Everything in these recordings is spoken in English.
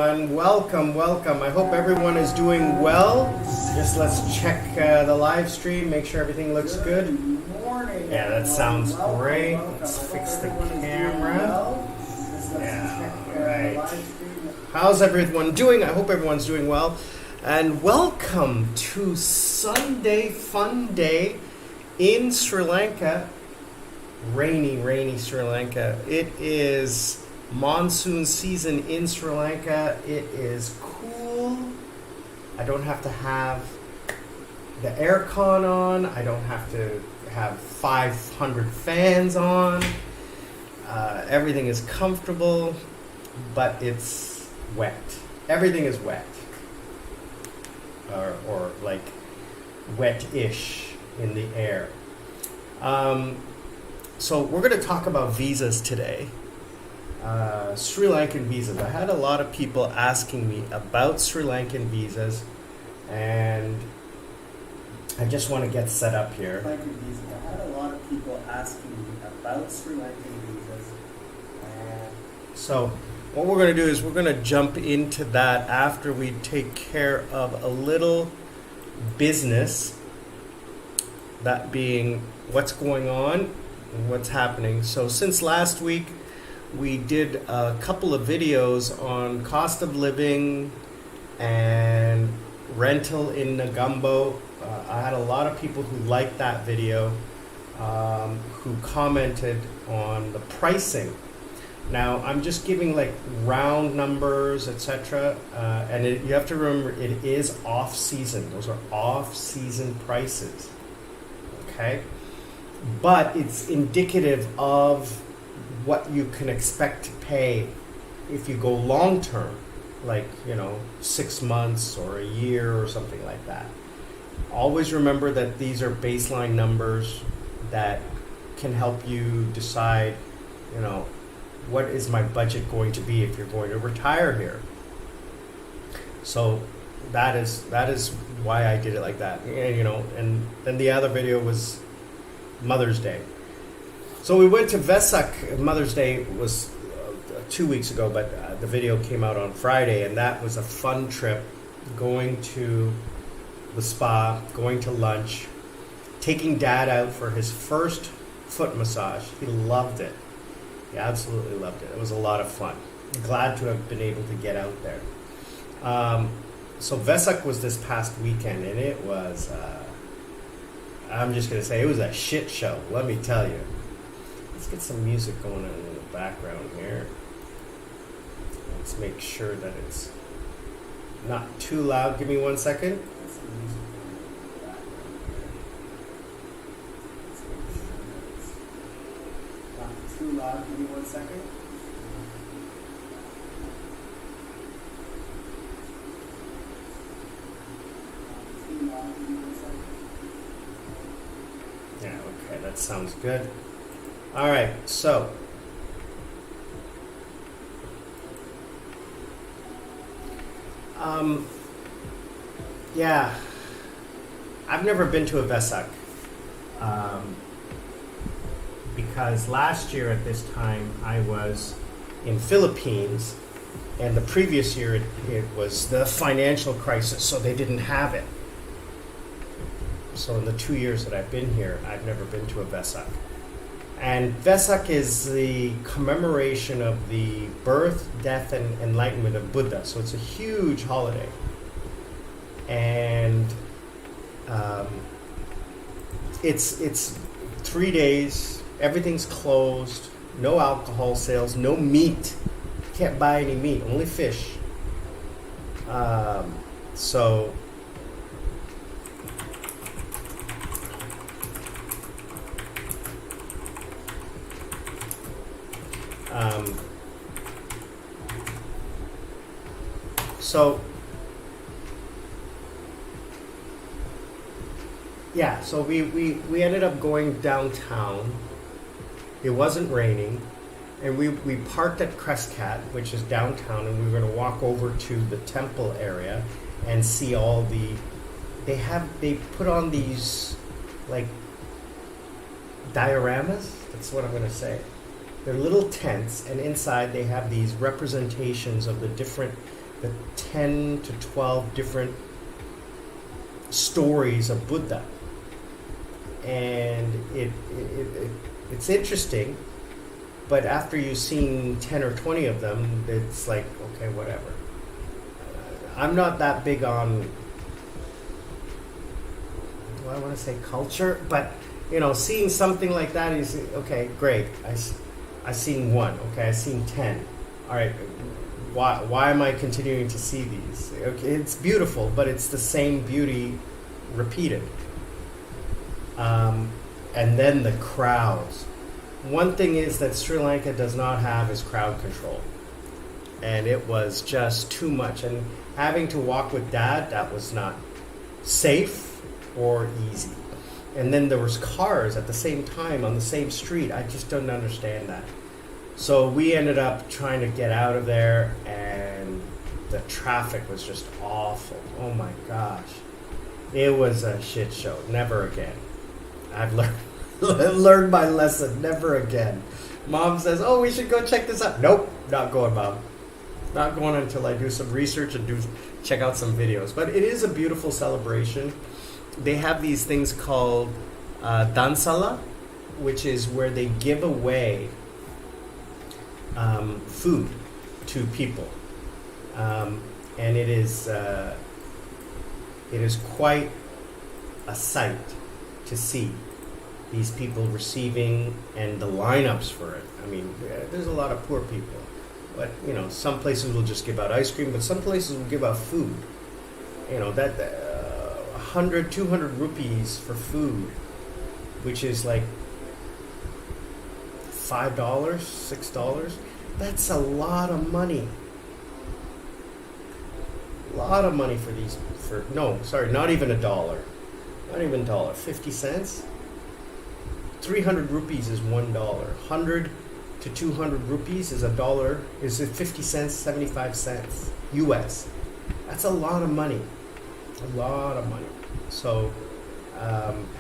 everyone. Welcome. I hope everyone is doing well. Just let's check the live stream, make sure everything looks good. Yeah, that sounds great. Let's fix the camera. Yeah, right. How's everyone doing? I hope everyone's doing well. And welcome to Sunday Funday in Sri Lanka. Rainy Sri Lanka. It is monsoon season in Sri Lanka. It is cool. I don't have to have the aircon on. I don't have to have 500 fans on. Everything is comfortable, but it's wet. Everything is wet. Or like wet-ish in the air. So we're going to talk about visas today. Sri Lankan visas. I had a lot of people asking me about Sri Lankan visas, and I just want to get set up here. I had a lot of people asking me about Sri Lankan visas. So what we're going to do is we're going to jump into that after we take care of a little business, that being what's going on and what's happening. So since last week, we did a couple of videos on cost of living and rental in Negombo. I had a lot of people who liked that video, who commented on the pricing. Now, I'm just giving like round numbers, etc. And you have to remember, it is off-season. Those are off-season prices, okay? But it's indicative of what you can expect to pay if you go long term, like 6 months or a year or something like that. Always remember that these are baseline numbers that can help you decide, what is my budget going to be if you're going to retire here. So that is why I did it like that. And then the other video was Mother's Day. So we went to Vesak. Mother's Day was 2 weeks ago, but the video came out on Friday, and that was a fun trip, going to the spa, going to lunch, taking Dad out for his first foot massage. He loved it. He absolutely loved it. It was a lot of fun. Glad to have been able to get out there. So Vesak was this past weekend, and it was, I'm just going to say, it was a shit show, let me tell you. Let's get some music going on in the background here. Let's make sure that it's not too loud. Give me 1 second. Not too loud. Give me 1 second. Yeah, okay, that sounds good. All right, so yeah, I've never been to a Vesak, because last year at this time I was in Philippines, and the previous year it was the financial crisis, so they didn't have it. So in the 2 years that I've been here, I've never been to a Vesak. And Vesak is the commemoration of the birth, death, and enlightenment of Buddha. So it's a huge holiday. And it's 3 days. Everything's closed. No alcohol sales. No meat. Can't buy any meat. Only fish. So we ended up going downtown. It wasn't raining, and we parked at Crescat, which is downtown, and we were going to walk over to the temple area and see all the. They put on these like dioramas. That's what I'm going to say. They're little tents, and inside they have these representations of the different the 10 to 12 different stories of Buddha. And it's interesting, but after you've seen 10 or 20 of them, it's like, okay, whatever. I'm not that big on, do I want to say culture? But, you know, seeing something like that is, okay, great. I seen one, okay, I seen 10. All right, why am I continuing to see these? Okay, it's beautiful, but it's the same beauty repeated. And then the crowds. One thing is that Sri Lanka does not have is crowd control. And it was just too much. And having to walk with Dad, that was not safe or easy. And then there was cars at the same time on the same street. I just don't understand that. So we ended up trying to get out of there, and the traffic was just awful. Oh my gosh. It was a shit show. Never again. I've learned my lesson. Never again. Mom says, oh, we should go check this out. Nope, not going, Mom. Not going until I do some research and check out some videos. But it is a beautiful celebration. They have these things called dansala, which is where they give away food to people. And it is quite a sight to see these people receiving, and the lineups for it. I mean, there's a lot of poor people, but you know, some places will just give out ice cream, but some places will give out food. You know, that 100, 200 rupees for food, which is like $5, $6. That's a lot of money. A lot of money for these. Not even $1. Not even $1. 50 cents. 300 rupees is $1. 100 to 200 rupees is $1. Is it 50 cents, 75 cents US? That's a lot of money. A lot of money. So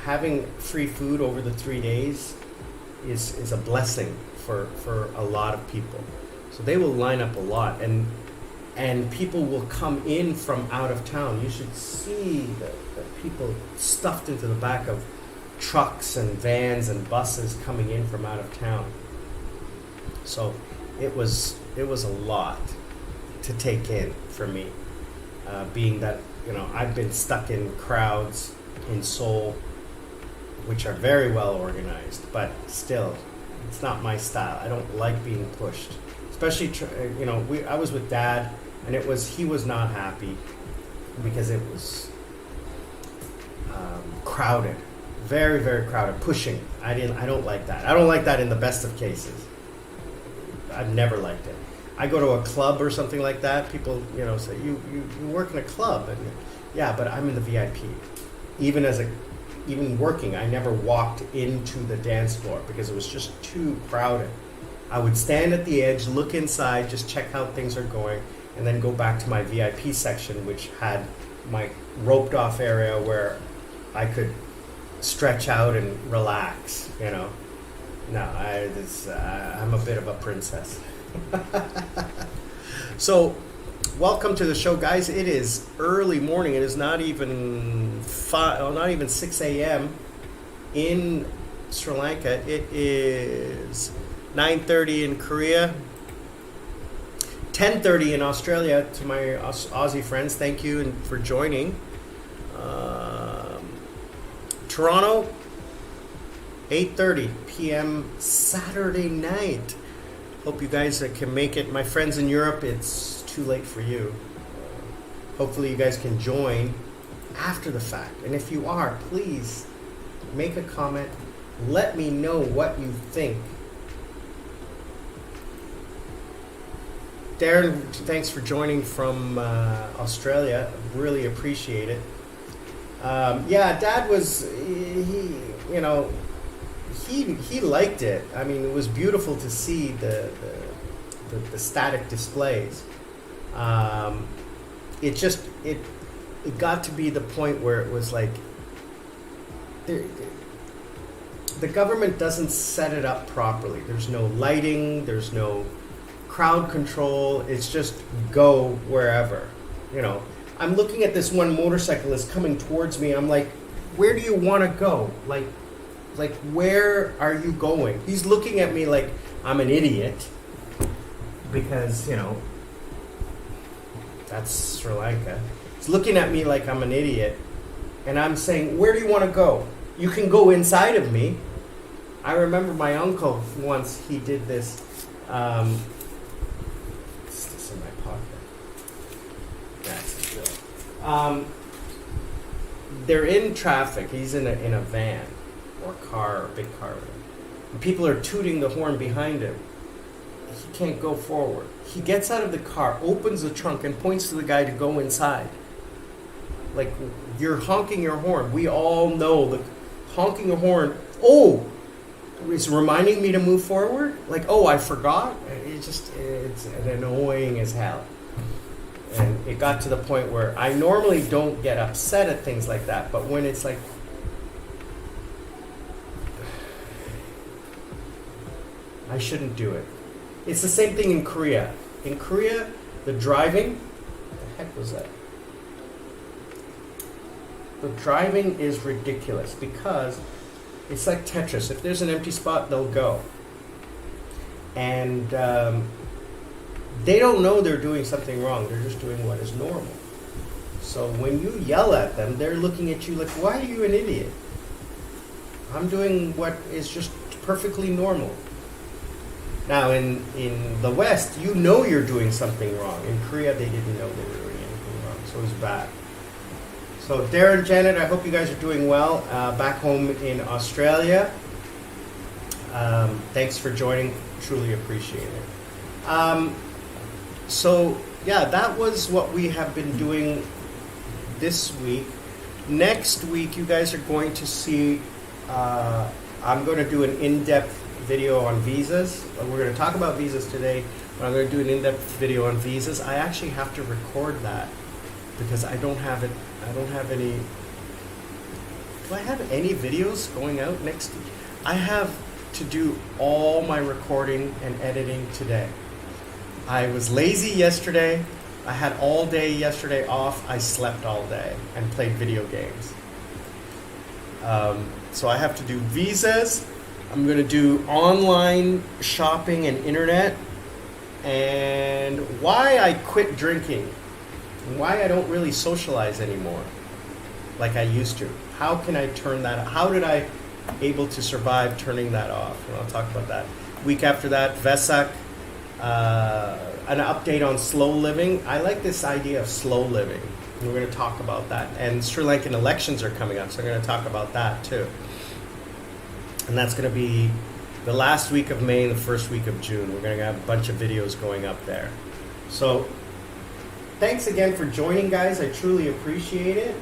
having free food over the 3 days is a blessing for a lot of people. So they will line up a lot, and people will come in from out of town. You should see the people stuffed into the back of trucks and vans and buses coming in from out of town. So it was a lot to take in for me, being that, you know, I've been stuck in crowds in Seoul, which are very well organized, but still, it's not my style. I don't like being pushed, especially, you know, I was with Dad, and he was not happy because it was crowded, very, very crowded, pushing. I don't like that. I don't like that in the best of cases. I've never liked it. I go to a club or something like that. People, you know, say you work in a club, and yeah, but I'm in the VIP. Even working, I never walked into the dance floor because it was just too crowded. I would stand at the edge, look inside, just check how things are going, and then go back to my VIP section, which had my roped off area where I could stretch out and relax, you know. No, I'm a bit of a princess. So, welcome to the show, guys. It is early morning. It is not even 6 a.m. in Sri Lanka. It is 9:30 in Korea, 10:30 in Australia. To my Aussie friends, thank you for joining. Toronto, 8:30 p.m. Saturday night. Hope you guys can make it. My friends in Europe, it's too late for you. Hopefully you guys can join after the fact. And if you are, please make a comment. Let me know what you think. Darren, thanks for joining from Australia. Really appreciate it. Yeah, Dad was, he liked it. I mean, it was beautiful to see the static displays. It got to be the point where it was like the government doesn't set it up properly. There's no lighting. There's no crowd control. It's just go wherever. You know, I'm looking at this one motorcyclist coming towards me. I'm like, where do you want to go? Like, where are you going? He's looking at me like I'm an idiot because, you know, that's Sri Lanka. He's looking at me like I'm an idiot, and I'm saying, where do you want to go? You can go inside of me. I remember my uncle once, he did this. Is this in my pocket? That's good. They're in traffic. He's in a van or car, or big car. And people are tooting the horn behind him. He can't go forward. He gets out of the car, opens the trunk, and points to the guy to go inside. Like, you're honking your horn. We all know the honking a horn. Oh, it's reminding me to move forward. Like, oh, I forgot. It's annoying as hell. And it got to the point where I normally don't get upset at things like that, but when it's like, I shouldn't do it. It's the same thing in Korea. In Korea, the driving, what the heck was that? The driving is ridiculous because it's like Tetris. If there's an empty spot, they'll go. And they don't know they're doing something wrong. They're just doing what is normal. So when you yell at them, they're looking at you like, why are you an idiot? I'm doing what is just perfectly normal. Now, in the West, you know you're doing something wrong. In Korea, they didn't know they were doing anything wrong, so it was bad. So, Darren, Janet, I hope you guys are doing well back home in Australia. Thanks for joining. Truly appreciate it. So, yeah, that was what we have been doing this week. Next week, you guys are going to see, I'm going to do an in-depth video on visas. We're going to talk about visas today, but I'm going to do an in-depth video on visas. I actually have to record that because I don't have it. I don't have any. Do I have any videos going out next week? I have to do all my recording and editing today. I was lazy yesterday. I had all day yesterday off. I slept all day and played video games. So I have to do visas. I'm going to do online shopping and internet, and why I quit drinking, and why I don't really socialize anymore like I used to. How can I turn that? How did I able to survive turning that off? And I'll talk about that. Week after that, Vesak, an update on slow living. I like this idea of slow living. We're going to talk about that. And Sri Lankan elections are coming up, so I'm going to talk about that too. And that's going to be the last week of May and the first week of June. We're going to have a bunch of videos going up there. So thanks again for joining, guys. I truly appreciate it.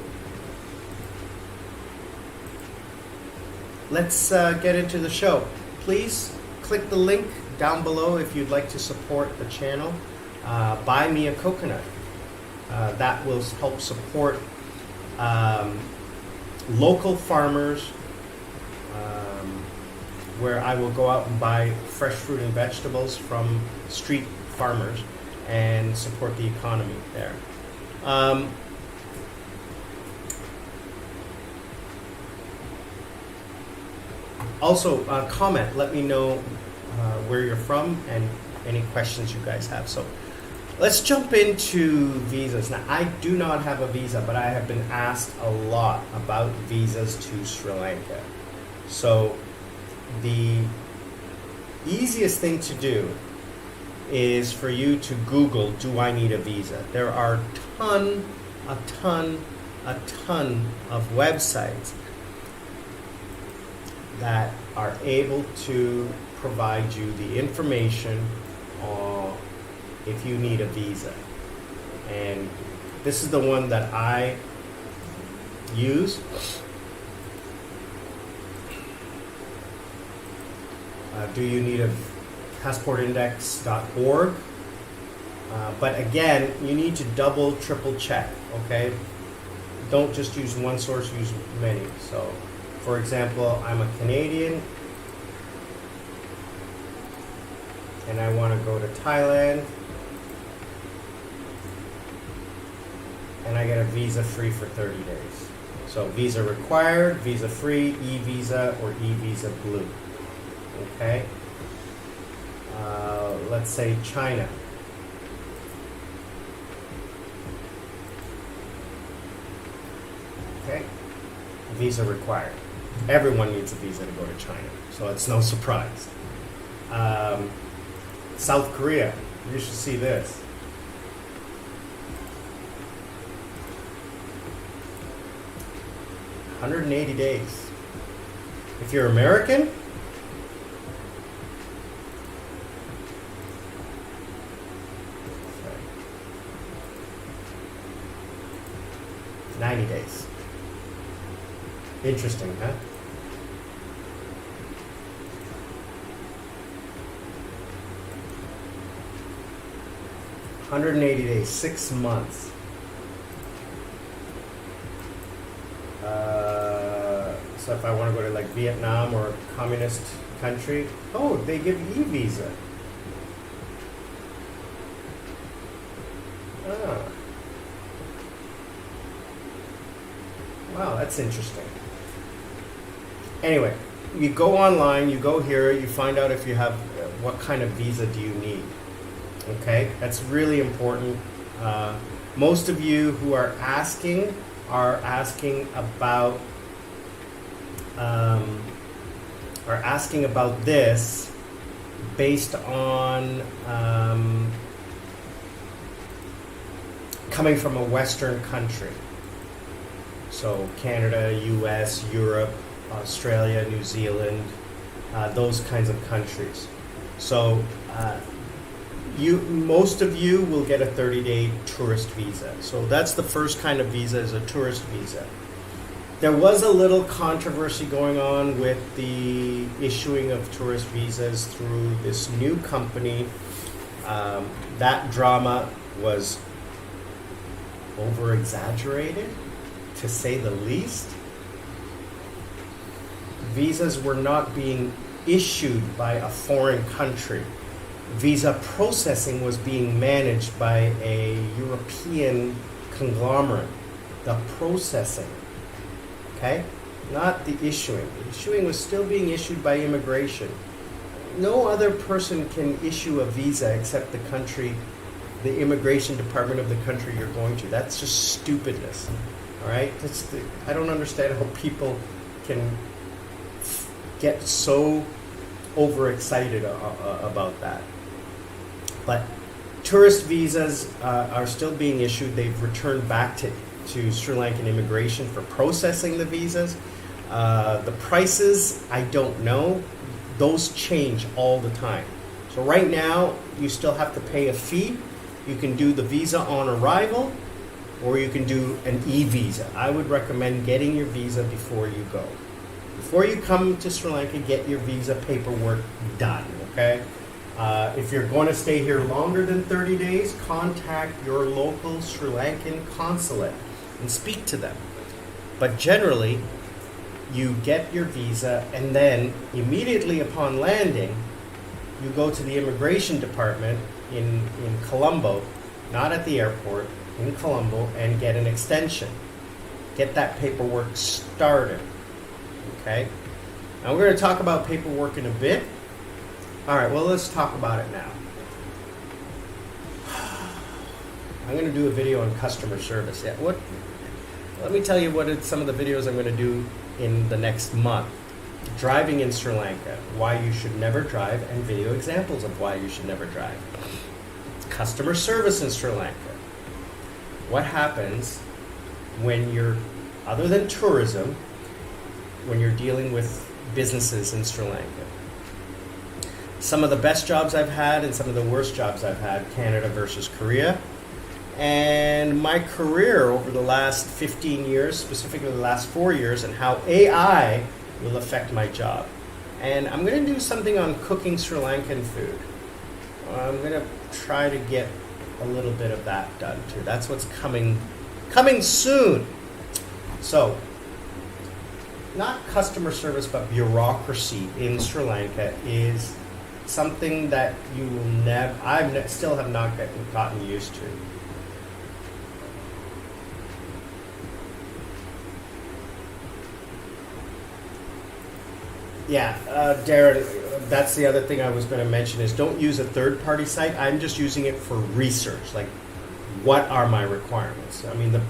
Let's get into the show. Please click the link down below if you'd like to support the channel. Buy me a coconut. That will help support local farmers, where I will go out and buy fresh fruit and vegetables from street farmers and support the economy there. Also, comment. Let me know where you're from and any questions you guys have. So let's jump into visas. Now, I do not have a visa, but I have been asked a lot about visas to Sri Lanka. So the easiest thing to do is for you to Google, do I need a visa? There are a ton of websites that are able to provide you the information on if you need a visa. And this is the one that I use. Do you need a passportindex.org? But again, you need to double, triple check, okay? Don't just use one source, use many. So, for example, I'm a Canadian. and I want to go to Thailand, and I get a visa free for 30 days. So visa required, visa free, e-visa, or e-visa blue. Okay. Let's say China. Okay. Visa required. Everyone needs a visa to go to China, so it's no surprise. South Korea. You should see this. $180 days. If you're American, sorry, 90 days. Interesting, huh? $180 days, 6 months. So if I want to go to like Vietnam or a communist country, oh, they give e-visa. Ah. Wow, that's interesting. Anyway, you go online, you go here, you find out if you have, what kind of visa do you need. Okay, that's really important. Most of you who are asking about this based on coming from a Western country. So Canada, US, Europe, Australia, New Zealand, those kinds of countries. So most of you will get a 30-day tourist visa. So that's the first kind of visa, is a tourist visa. There was a little controversy going on with the issuing of tourist visas through this new company. That drama was over-exaggerated, to say the least. Visas were not being issued by a foreign country. Visa processing was being managed by a European conglomerate. The processing, okay? Not the issuing. The issuing was still being issued by immigration. No other person can issue a visa except the country, the immigration department of the country you're going to. That's just stupidness, all right? I don't understand how people can get so overexcited about that. But tourist visas are still being issued. They've returned back to Sri Lankan immigration for processing the visas. The prices, I don't know. Those change all the time. So right now, you still have to pay a fee. You can do the visa on arrival, or you can do an e-visa. I would recommend getting your visa before you go. Before you come to Sri Lanka, get your visa paperwork done, okay? If you're going to stay here longer than 30 days, contact your local Sri Lankan consulate and speak to them. But generally, you get your visa, and then immediately upon landing, you go to the immigration department in Colombo, not at the airport, in Colombo, and get an extension. Get that paperwork started. Okay? Now we're going to talk about paperwork in a bit. All right, well, let's talk about it now. I'm going to do a video on customer service. Yeah, let me tell you some of the videos I'm going to do in the next month. Driving in Sri Lanka, why you should never drive, and video examples of why you should never drive. Customer service in Sri Lanka. What happens when you're, other than tourism, when you're dealing with businesses in Sri Lanka? Some of the best jobs I've had and some of the worst jobs I've had, Canada versus Korea. And my career over the last 15 years, specifically the last 4 years, and how AI will affect my job. And I'm going to do something on cooking Sri Lankan food. I'm going to try to get a little bit of that done too. That's what's coming soon. So, not customer service, but bureaucracy in Sri Lanka is something that you will never, still have not gotten used to. Yeah, Darren, that's the other thing I was going to mention is don't use a third-party site. I'm just using it for research. Like, what are my requirements? I mean,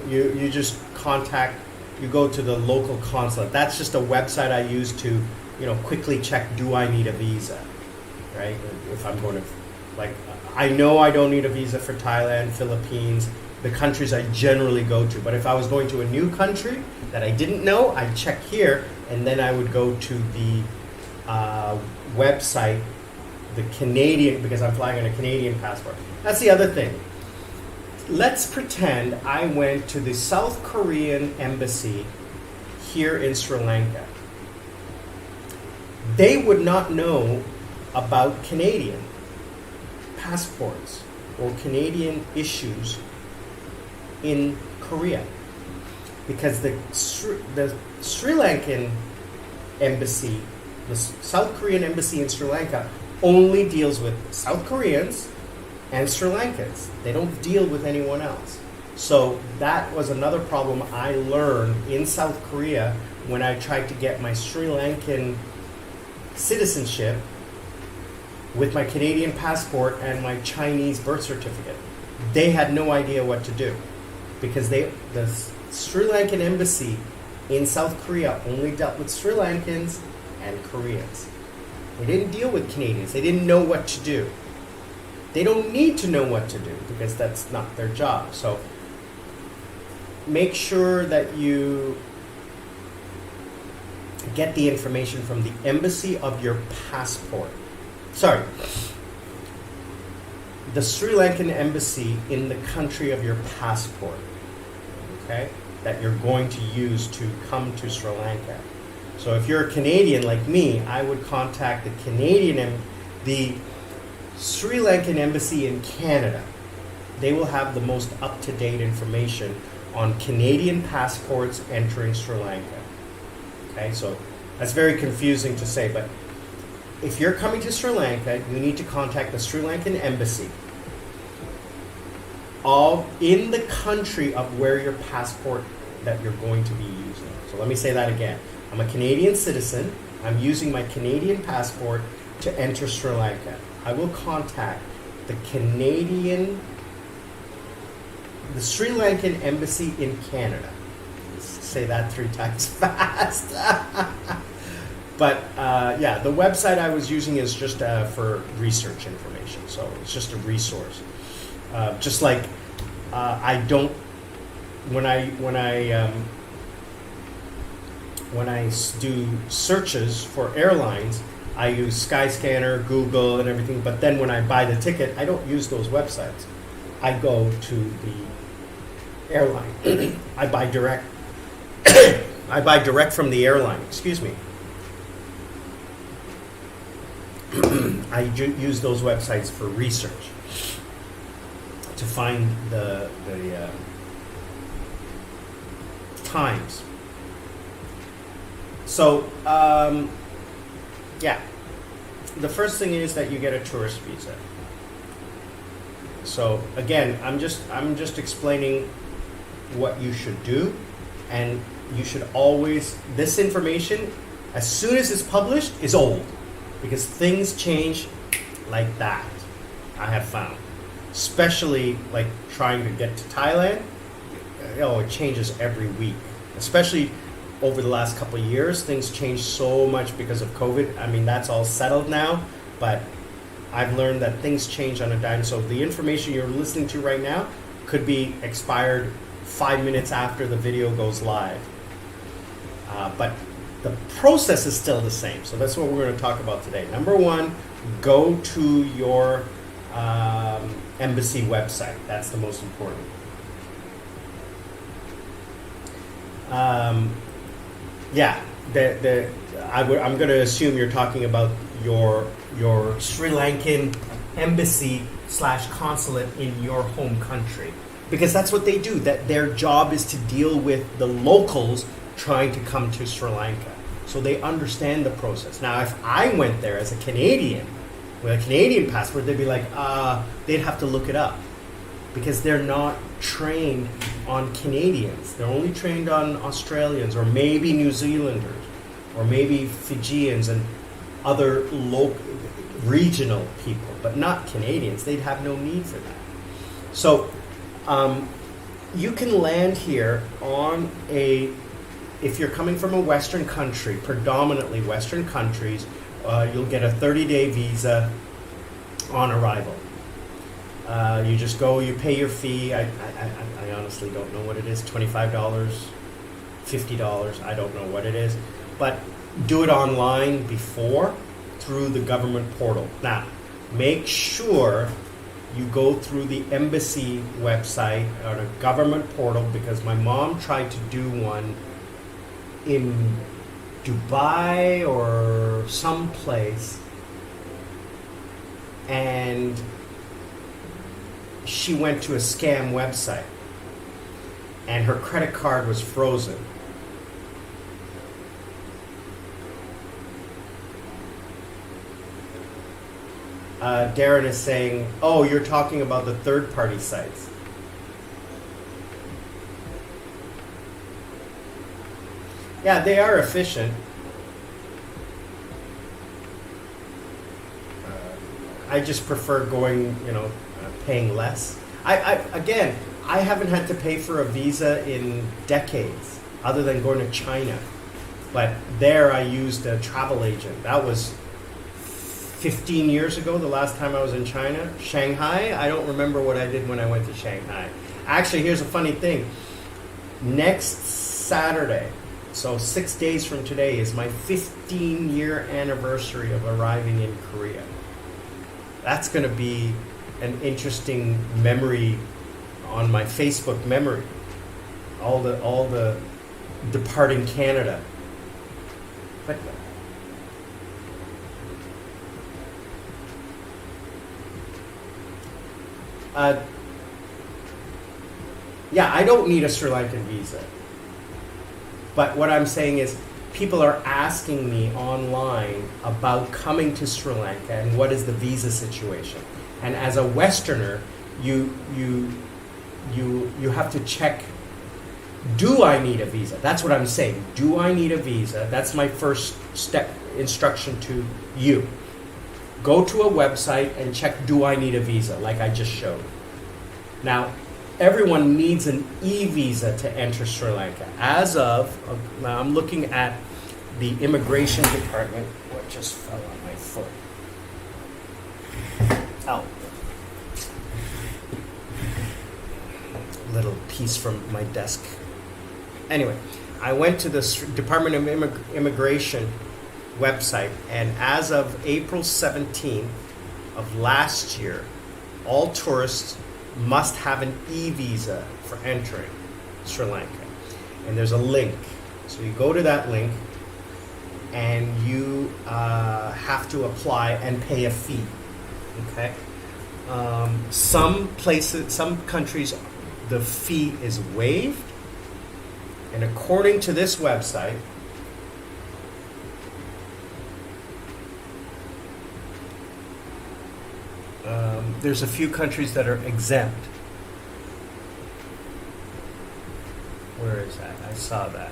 you just you go to the local consulate. That's just a website I use to, quickly check, do I need a visa, right? If I'm going to, like, I know I don't need a visa for Thailand, Philippines, the countries I generally go to. But if I was going to a new country that I didn't know, I'd check here, and then I would go to the website, the Canadian, because I'm flying on a Canadian passport. That's the other thing. Let's pretend I went to the South Korean embassy here in Sri Lanka. They would not know about Canadian passports or Canadian issues in Korea, because the Sri Lankan embassy, the South Korean embassy in Sri Lanka, only deals with South Koreans and Sri Lankans. They don't deal with anyone else. So that was another problem I learned in South Korea when I tried to get my Sri Lankan citizenship with my Canadian passport and my Chinese birth certificate. They had no idea what to do, because the Sri Lankan embassy in South Korea only dealt with Sri Lankans and Koreans. They didn't deal with Canadians. They didn't know what to do. They don't need to know what to do because that's not their job. So make sure that you get the information from the embassy of your passport. Sorry. The Sri Lankan embassy in the country of your passport. Okay? That you're going to use to come to Sri Lanka. So if you're a Canadian like me, I would contact the Sri Lankan embassy in Canada. They will have the most up-to-date information on Canadian passports entering Sri Lanka. Okay, so that's very confusing to say, but if you're coming to Sri Lanka, you need to contact the Sri Lankan embassy in the country of where your passport that you're going to be using. So let me say that again. I'm a Canadian citizen. I'm using my Canadian passport to enter Sri Lanka. I will contact the Sri Lankan embassy in Canada. Say that 3 times fast. But yeah, the website I was using is just for research information. So it's just a resource. Just like I don't, when I do searches for airlines, I use Skyscanner, Google, and everything. But then when I buy the ticket, I don't use those websites. I go to the airline. I buy direct. I buy direct from the airline. Excuse me. I use those websites for research to find the times. So yeah, the first thing is that you get a tourist visa. So again, I'm just explaining what you should do, and you should always, this information, as soon as it's published, is old, because things change like that. I have found, especially like trying to get to Thailand, it changes every week, especially over the last couple of years. Things changed so much because of COVID. I mean, that's all settled now, but I've learned that things change on a dime. So the information you're listening to right now could be expired 5 minutes after the video goes live. But the process is still the same. So that's what we're going to talk about today. Number one, go to your embassy website. That's the most important. Yeah, I'm going to assume you're talking about your Sri Lankan embassy / consulate in your home country, because that's what they do. That their job is to deal with the locals trying to come to Sri Lanka. so they understand the process. Now, if I went there as a Canadian with a Canadian passport, they'd be like, they'd have to look it up because they're not trained on Canadians. They're only trained on Australians or maybe New Zealanders or maybe Fijians and other local, regional people, but not Canadians. They'd have no need for that. So you can land here on if you're coming from a Western country, predominantly Western countries, you'll get a 30-day visa on arrival. You just go, you pay your fee. I honestly don't know what it is, $25, $50, I don't know what it is. But do it online before through the government portal. Now, make sure you go through the embassy website on a government portal because my mom tried to do one in Dubai or someplace and she went to a scam website and her credit card was frozen. Darren is saying, oh, you're talking about the third-party sites. Yeah, they are efficient. I just prefer going, paying less. Again, I haven't had to pay for a visa in decades, other than going to China. But there I used a travel agent. That was 15 years ago, the last time I was in China. Shanghai, I don't remember what I did when I went to Shanghai. Actually, here's a funny thing. Next Saturday, so 6 days from today, is my 15-year anniversary of arriving in Korea. That's going to be an interesting memory on my Facebook memory. All the departing Canada. But yeah, I don't need a Sri Lankan visa. But what I'm saying is people are asking me online about coming to Sri Lanka and what is the visa situation. And as a Westerner, you have to check, do I need a visa? That's what I'm saying. Do I need a visa? That's my first step instruction to you. Go to a website and check, do I need a visa, like I just showed. Now, everyone needs an e-visa to enter Sri Lanka. Now I'm looking at the immigration department. What just fell on my foot? Oh. Little piece from my desk. Anyway, I went to the Department of Immigration website, and as of April 17th of last year, all tourists must have an e-visa for entering Sri Lanka. And there's a link. So you go to that link and you have to apply and pay a fee. Okay? Some countries, the fee is waived. And according to this website, there's a few countries that are exempt. Where is that? I saw that.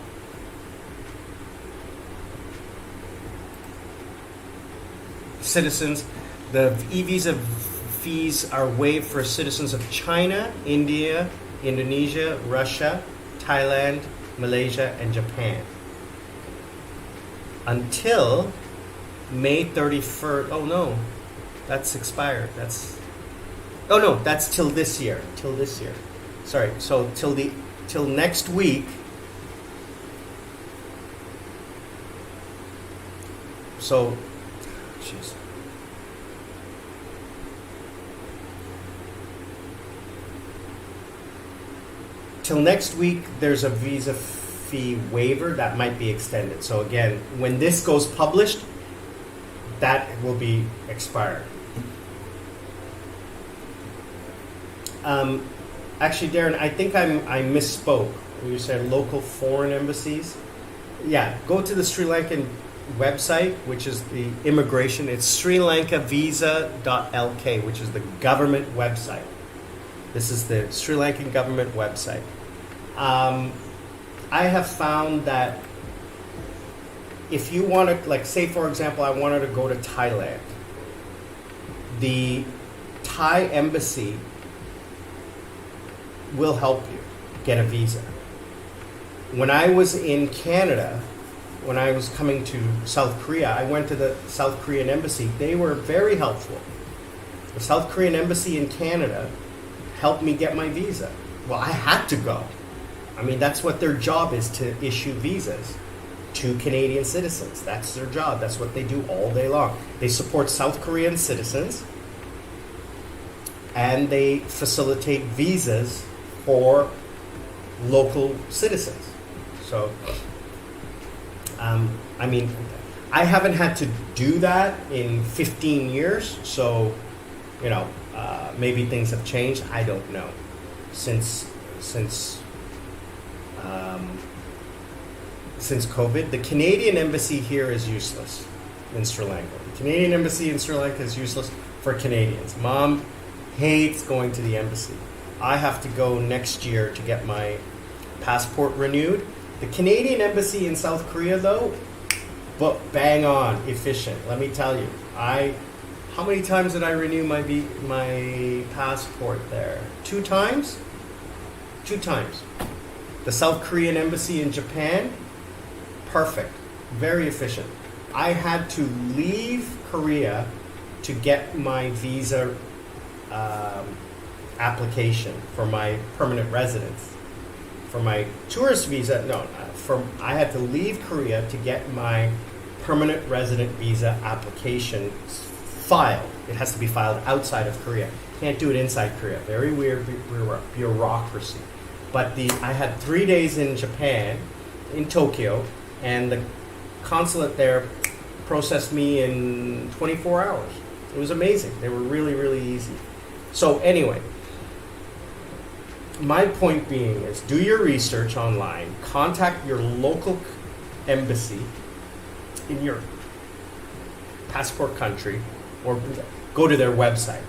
Citizens, the e-visa fees are waived for citizens of China, India, Indonesia, Russia, Thailand, Malaysia, and Japan. Until May 31st. Oh no, that's expired. That's till this year. Sorry. So till next week. So, jeez. Till next week, there's a visa fee waiver that might be extended. So again, when this goes published, that will be expired. Actually, Darren, I think I misspoke. You said local foreign embassies. Yeah, go to the Sri Lankan website, which is the immigration. It's srilankavisa.lk, which is the government website. This is the Sri Lankan government website. I have found that if you want to, like, say for example, I wanted to go to Thailand, the Thai embassy will help you get a visa. When I was in Canada, when I was coming to South Korea, I went to the South Korean embassy. They were very helpful. The South Korean embassy in Canada helped me get my visa. Well, I had to go. I mean, that's what their job is, to issue visas to Canadian citizens. That's their job. That's what they do all day long. They support South Korean citizens and they facilitate visas for local citizens. So, I mean, I haven't had to do that in 15 years, so, you know, maybe things have changed. I don't know. Since COVID, the Canadian embassy here is useless in Sri Lanka. The Canadian embassy in Sri Lanka is useless for Canadians. Mom hates going to the embassy. I have to go next year to get my passport renewed. The Canadian embassy in South Korea, though, but bang on, efficient. Let me tell you, how many times did I renew my passport there? 2 times? 2 times. The South Korean embassy in Japan, perfect, very efficient. I had to leave Korea to get my visa application for my permanent residence. For my tourist visa, I had to leave Korea to get my permanent resident visa application filed. It has to be filed outside of Korea. Can't do it inside Korea. Very weird bureaucracy. But I had 3 days in Japan, in Tokyo, and the consulate there processed me in 24 hours. It was amazing. They were really, really easy. So anyway, my point being is, do your research online, contact your local embassy in your passport country, or go to their website.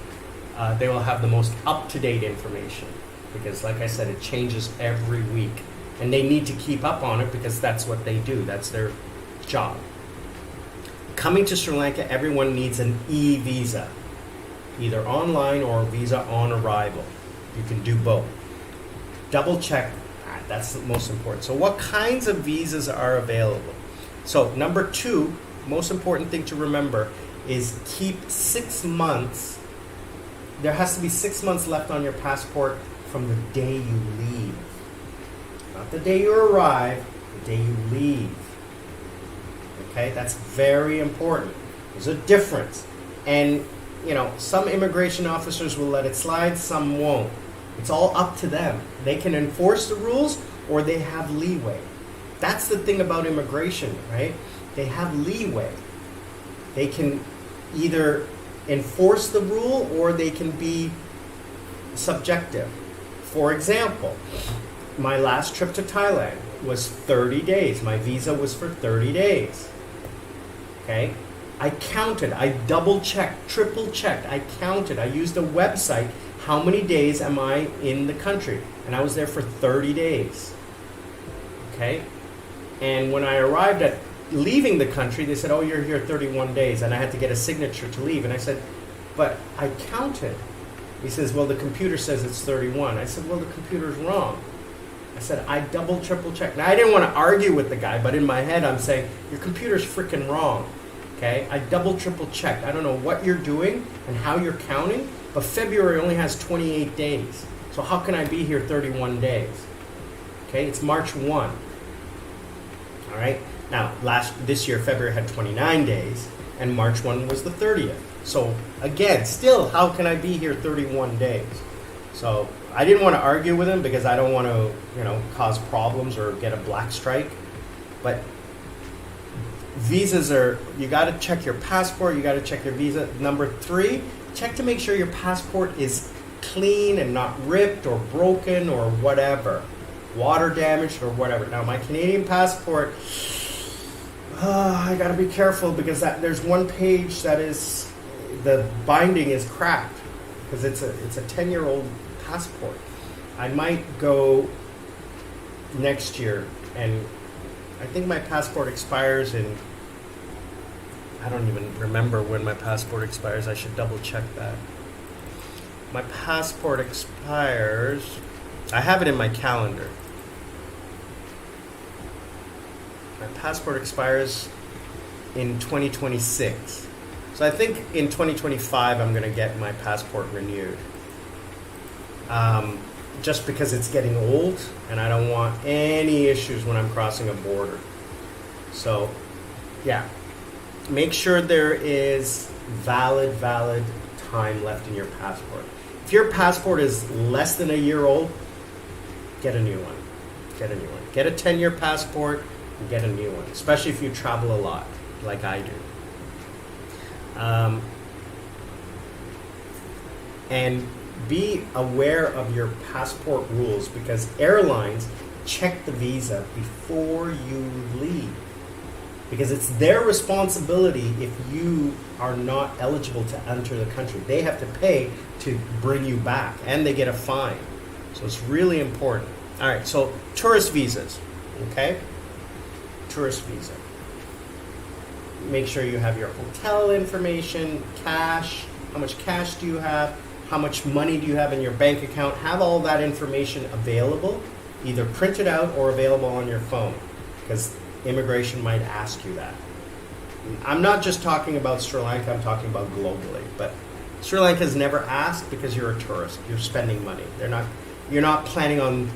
They will have the most up-to-date information, because like I said, it changes every week. And they need to keep up on it because that's what they do. That's their job. Coming to Sri Lanka, everyone needs an e-visa, either online or a visa on arrival. You can do both. Double check that. That's the most important. So what kinds of visas are available? So number 2, most important thing to remember is keep 6 months. There has to be 6 months left on your passport from the day you leave. Not the day you arrive, the day you leave. Okay, that's very important. There's a difference. And, you know, some immigration officers will let it slide, some won't. It's all up to them. They can enforce the rules or they have leeway. That's the thing about immigration, right? They have leeway. They can either enforce the rule or they can be subjective. For example, my last trip to Thailand was 30 days. My visa was for 30 days. Okay? I counted, I double checked, triple checked, I counted, I used a website. How many days am I in the country? And I was there for 30 days. Okay? And when I arrived at leaving the country, they said, oh, you're here 31 days. And I had to get a signature to leave. And I said, but I counted. He says, well, the computer says it's 31. I said, well, the computer's wrong. I said, I double, triple checked. Now, I didn't want to argue with the guy, but in my head, I'm saying, your computer's freaking wrong. Okay? I double, triple checked. I don't know what you're doing and how you're counting, but February only has 28 days. So how can I be here 31 days? Okay? It's March 1. All right? Now, this year, February had 29 days, and March 1 was the 30th. So, again, still, how can I be here 31 days? So, I didn't want to argue with him because I don't want to, cause problems or get a black strike. But visas you got to check your passport, you got to check your visa. Number 3, check to make sure your passport is clean and not ripped or broken or whatever. water damage or whatever. Now my Canadian passport, I got to be careful because there's one page that is, the binding is cracked because it's a 10-year-old passport. I might go next year, and I think my passport expires in, I don't even remember when my passport expires. I should double check that. My passport expires, I have it in my calendar. My passport expires in 2026. So I think in 2025 I'm going to get my passport renewed. Just because it's getting old and I don't want any issues when I'm crossing a border. So, yeah. Make sure there is valid time left in your passport. If your passport is less than a year old, get a new one. Get a new one. Get a 10-year passport and get a new one, especially if you travel a lot, like I do. And be aware of your passport rules, because airlines check the visa before you leave, because it's their responsibility if you are not eligible to enter the country. They have to pay to bring you back, and they get a fine. So it's really important. All right, so tourist visas, okay? Tourist visa. Make sure you have your hotel information, cash, how much cash do you have, how much money do you have in your bank account. Have all that information available, either printed out or available on your phone, because immigration might ask you that. I'm not just talking about Sri Lanka, I'm talking about globally. But Sri Lanka is never asked because you're a tourist. You're spending money. You're not planning on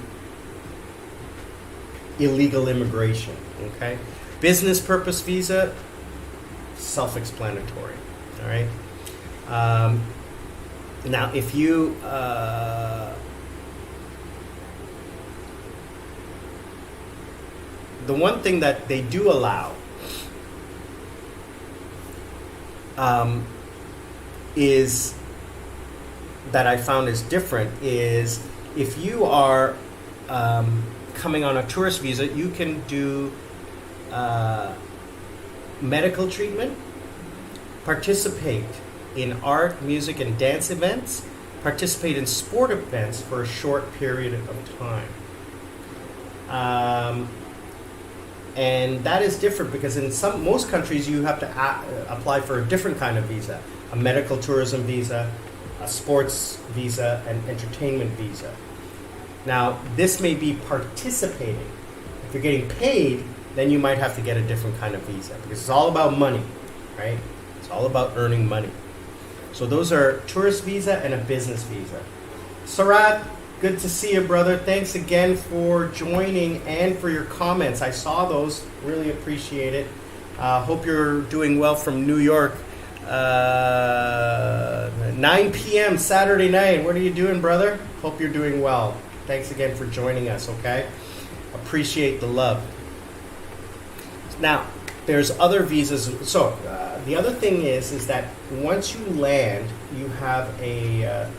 illegal immigration, okay? Business purpose visa, self-explanatory, all right? Now, if you the one thing that they do allow is that I found is different is if you are coming on a tourist visa, you can do medical treatment, participate in art, music, and dance events, participate in sport events for a short period of time. And that is different because in most countries you have to apply for a different kind of visa, a medical tourism visa, a sports visa, and entertainment visa. Now, this may be participating. If you're getting paid, then you might have to get a different kind of visa because it's all about money, right? It's all about earning money. So those are tourist visa and a business visa. Sarat, good to see you, brother. Thanks again for joining and for your comments. I saw those. Really appreciate it. Hope you're doing well from New York. 9 p.m. Saturday night. What are you doing, brother? Hope you're doing well. Thanks again for joining us, okay? Appreciate the love. Now, there's other visas. So, the other thing is that once you land, you have in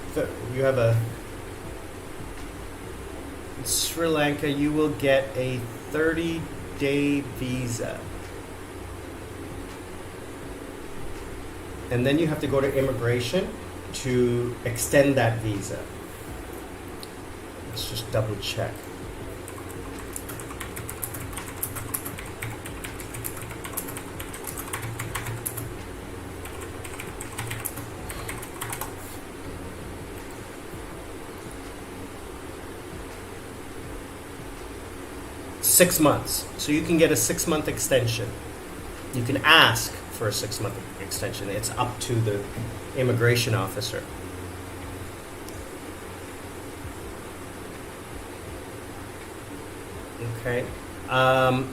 Sri Lanka, you will get a 30-day visa. And then you have to go to immigration to extend that visa. Let's just double check. Six months. So you can get a 6-month extension. You can ask for a 6-month extension. It's up to the immigration officer. Okay. Now,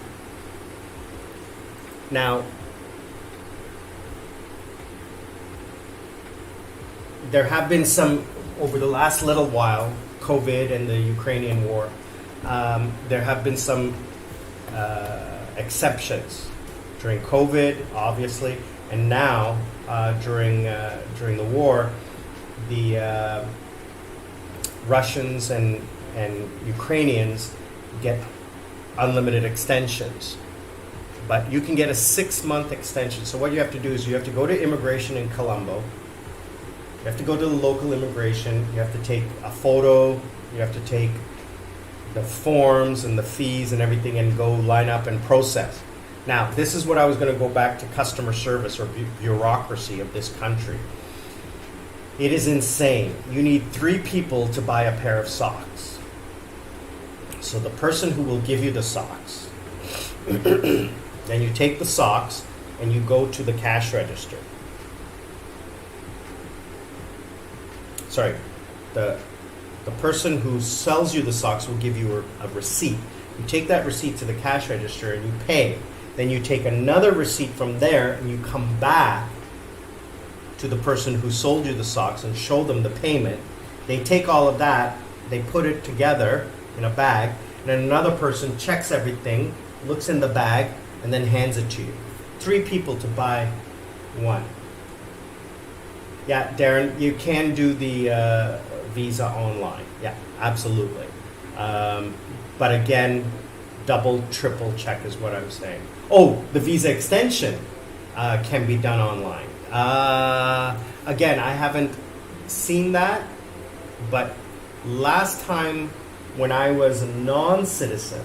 there have been some, over the last little while, COVID and the Ukrainian war, there have been some exceptions during COVID, obviously, and now during the war, the Russians and Ukrainians get unlimited extensions. But you can get a 6-month extension. So what you have to do is you have to go to immigration in Colombo. You have to go to the local immigration. You have to take a photo. You have to take the forms and the fees and everything and go line up and process. Now, this is what I was going to go back to customer service or bureaucracy of this country. It is insane. You need 3 people to buy a pair of socks. So the person who will give you the socks, then you take the socks and you go to the cash register. Sorry, the person who sells you the socks will give you a receipt. You take that receipt to the cash register and you pay. Then you take another receipt from there and you come back to the person who sold you the socks and show them the payment. They take all of that, they put it together in a bag, and then another person checks everything, looks in the bag, and then hands it to you. 3 people to buy one. Yeah, Darren, you can do the visa online. Yeah, absolutely. But again, double, triple check is what I'm saying. Oh, the visa extension can be done online. Again, I haven't seen that, but last time when I was a non-citizen,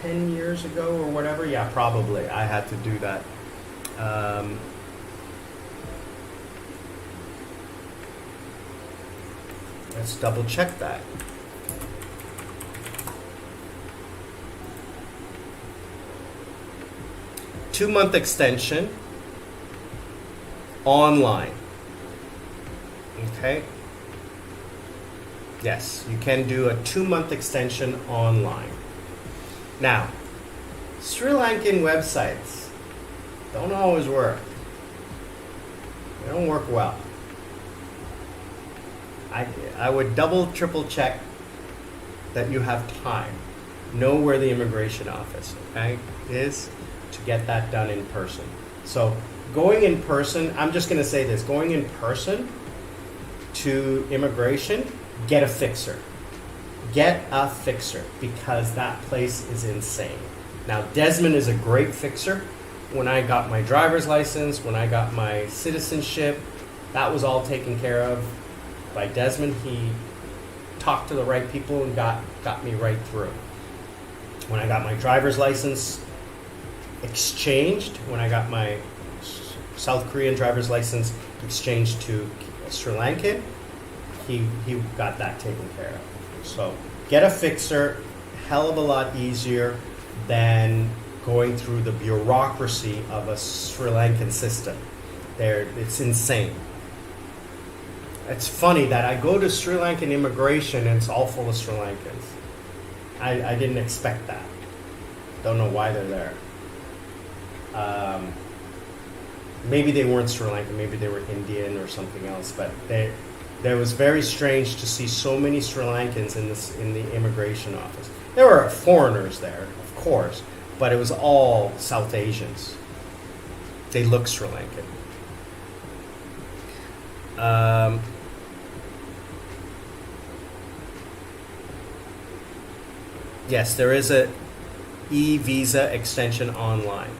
10 years ago or whatever, yeah, probably, I had to do that. Let's double check that. Two-month extension online. Okay. Yes, you can do a 2-month extension online. Now, Sri Lankan websites don't always work. They don't work well. I would double, triple check that you have time. Know where the immigration office, okay, is to get that done in person. So going in person, I'm just going to say this, going in person to immigration, get a fixer. Get a fixer because that place is insane. Now, Desmond is a great fixer. When I got my driver's license, when I got my citizenship, that was all taken care of by Desmond. He talked to the right people and got me right through. When I got my driver's license exchanged, when I got my South Korean driver's license exchanged to Sri Lankan, he got that taken care of. So get a fixer, hell of a lot easier than going through the bureaucracy of a Sri Lankan system. It's insane. It's funny that I go to Sri Lankan immigration and it's all full of Sri Lankans. I didn't expect that. Don't know why they're there. Maybe they weren't Sri Lankan, maybe they were Indian or something else, but there was very strange to see so many Sri Lankans in the immigration office. There were foreigners there, of course, but it was all South Asians. They look Sri Lankan. Yes, there is a e-visa extension online.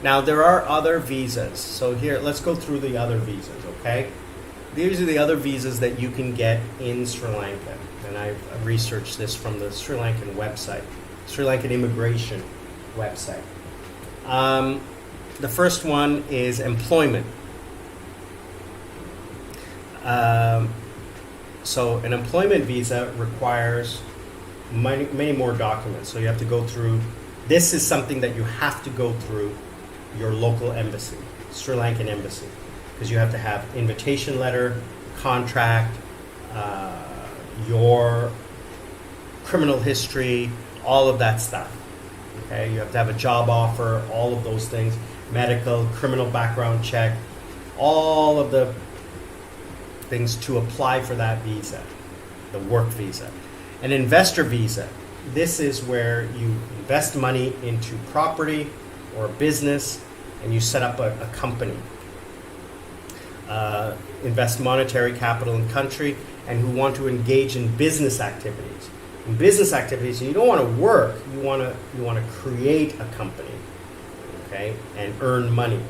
Now, there are other visas. So here, let's go through the other visas, okay? These are the other visas that you can get in Sri Lanka. And I've researched this from the Sri Lankan website, Sri Lankan immigration website. The first one is employment. So an employment visa requires many more documents. So you have to go through, this is something that you have to go through your local embassy, Sri Lankan embassy, because you have to have invitation letter, contract, your criminal history, all of that stuff. Okay, you have to have a job offer, all of those things, medical, criminal background check, all of the things to apply for that visa, the work visa. An investor visa, this is where you invest money into property or a business and you set up a company. Invest monetary capital in country and who want to engage in business activities. In business activities, you don't want to work. You want to create a company, okay, and earn money.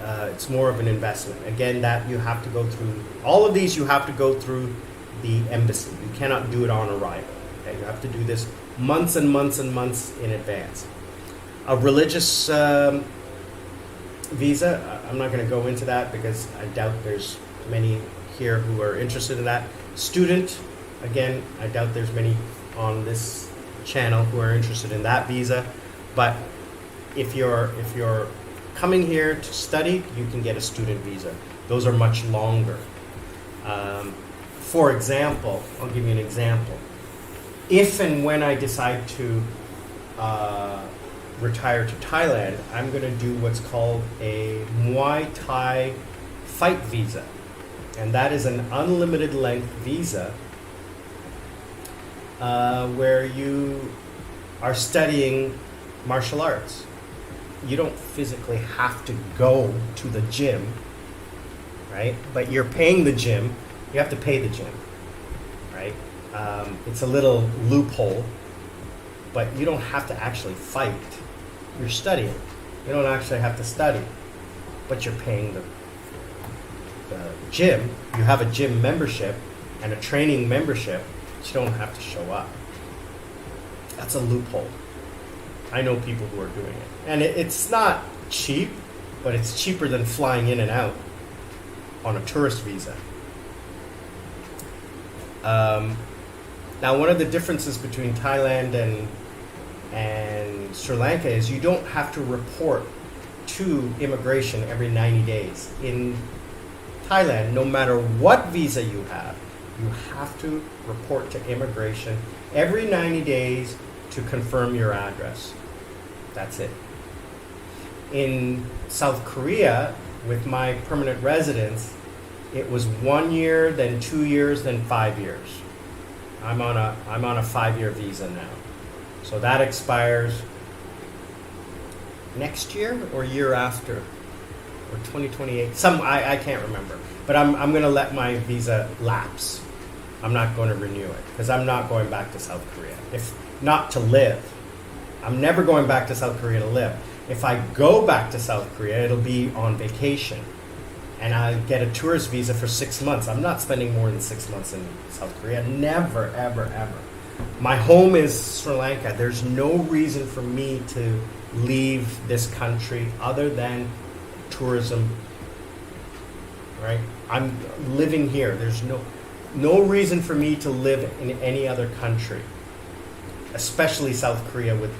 It's more of an investment. Again, that you have to go through all of these. You have to go through the embassy. You cannot do it on arrival. Okay, you have to do this months and months and months in advance. A religious visa. I'm not going to go into that because I doubt there's many here who are interested in that. Student. Again, I doubt there's many on this channel who are interested in that visa. But if you're coming here to study, you can get a student visa. Those are much longer. For example, I'll give you an example. If and when I decide to retire to Thailand, I'm going to do what's called a Muay Thai fight visa. And that is an unlimited length visa where you are studying martial arts. You don't physically have to go to the gym, right? But you're paying the gym. You have to pay the gym, right? It's a little loophole, but you don't have to actually fight. You're studying. You don't actually have to study, but you're paying the gym. You have a gym membership and a training membership, but you don't have to show up. That's a loophole. I know people who are doing it. And it's not cheap, but it's cheaper than flying in and out on a tourist visa. Now, one of the differences between Thailand and Sri Lanka is you don't have to report to immigration every 90 days. In Thailand, no matter what visa you have to report to immigration every 90 days to confirm your address. That's it. In South Korea, with my permanent residence, it was 1 year, then 2 years, then 5 years. I'm on a 5-year visa now. So that expires next year or year after, or 2028. I can't remember. But I'm going to let my visa lapse. I'm not going to renew it because I'm not going back to South Korea. If not to live. I'm never going back to South Korea to live. If I go back to South Korea, it'll be on vacation. And I get a tourist visa for 6 months. I'm not spending more than 6 months in South Korea. Never, ever, ever. My home is Sri Lanka. There's no reason for me to leave this country other than tourism. Right? I'm living here. There's no reason for me to live in any other country, especially South Korea with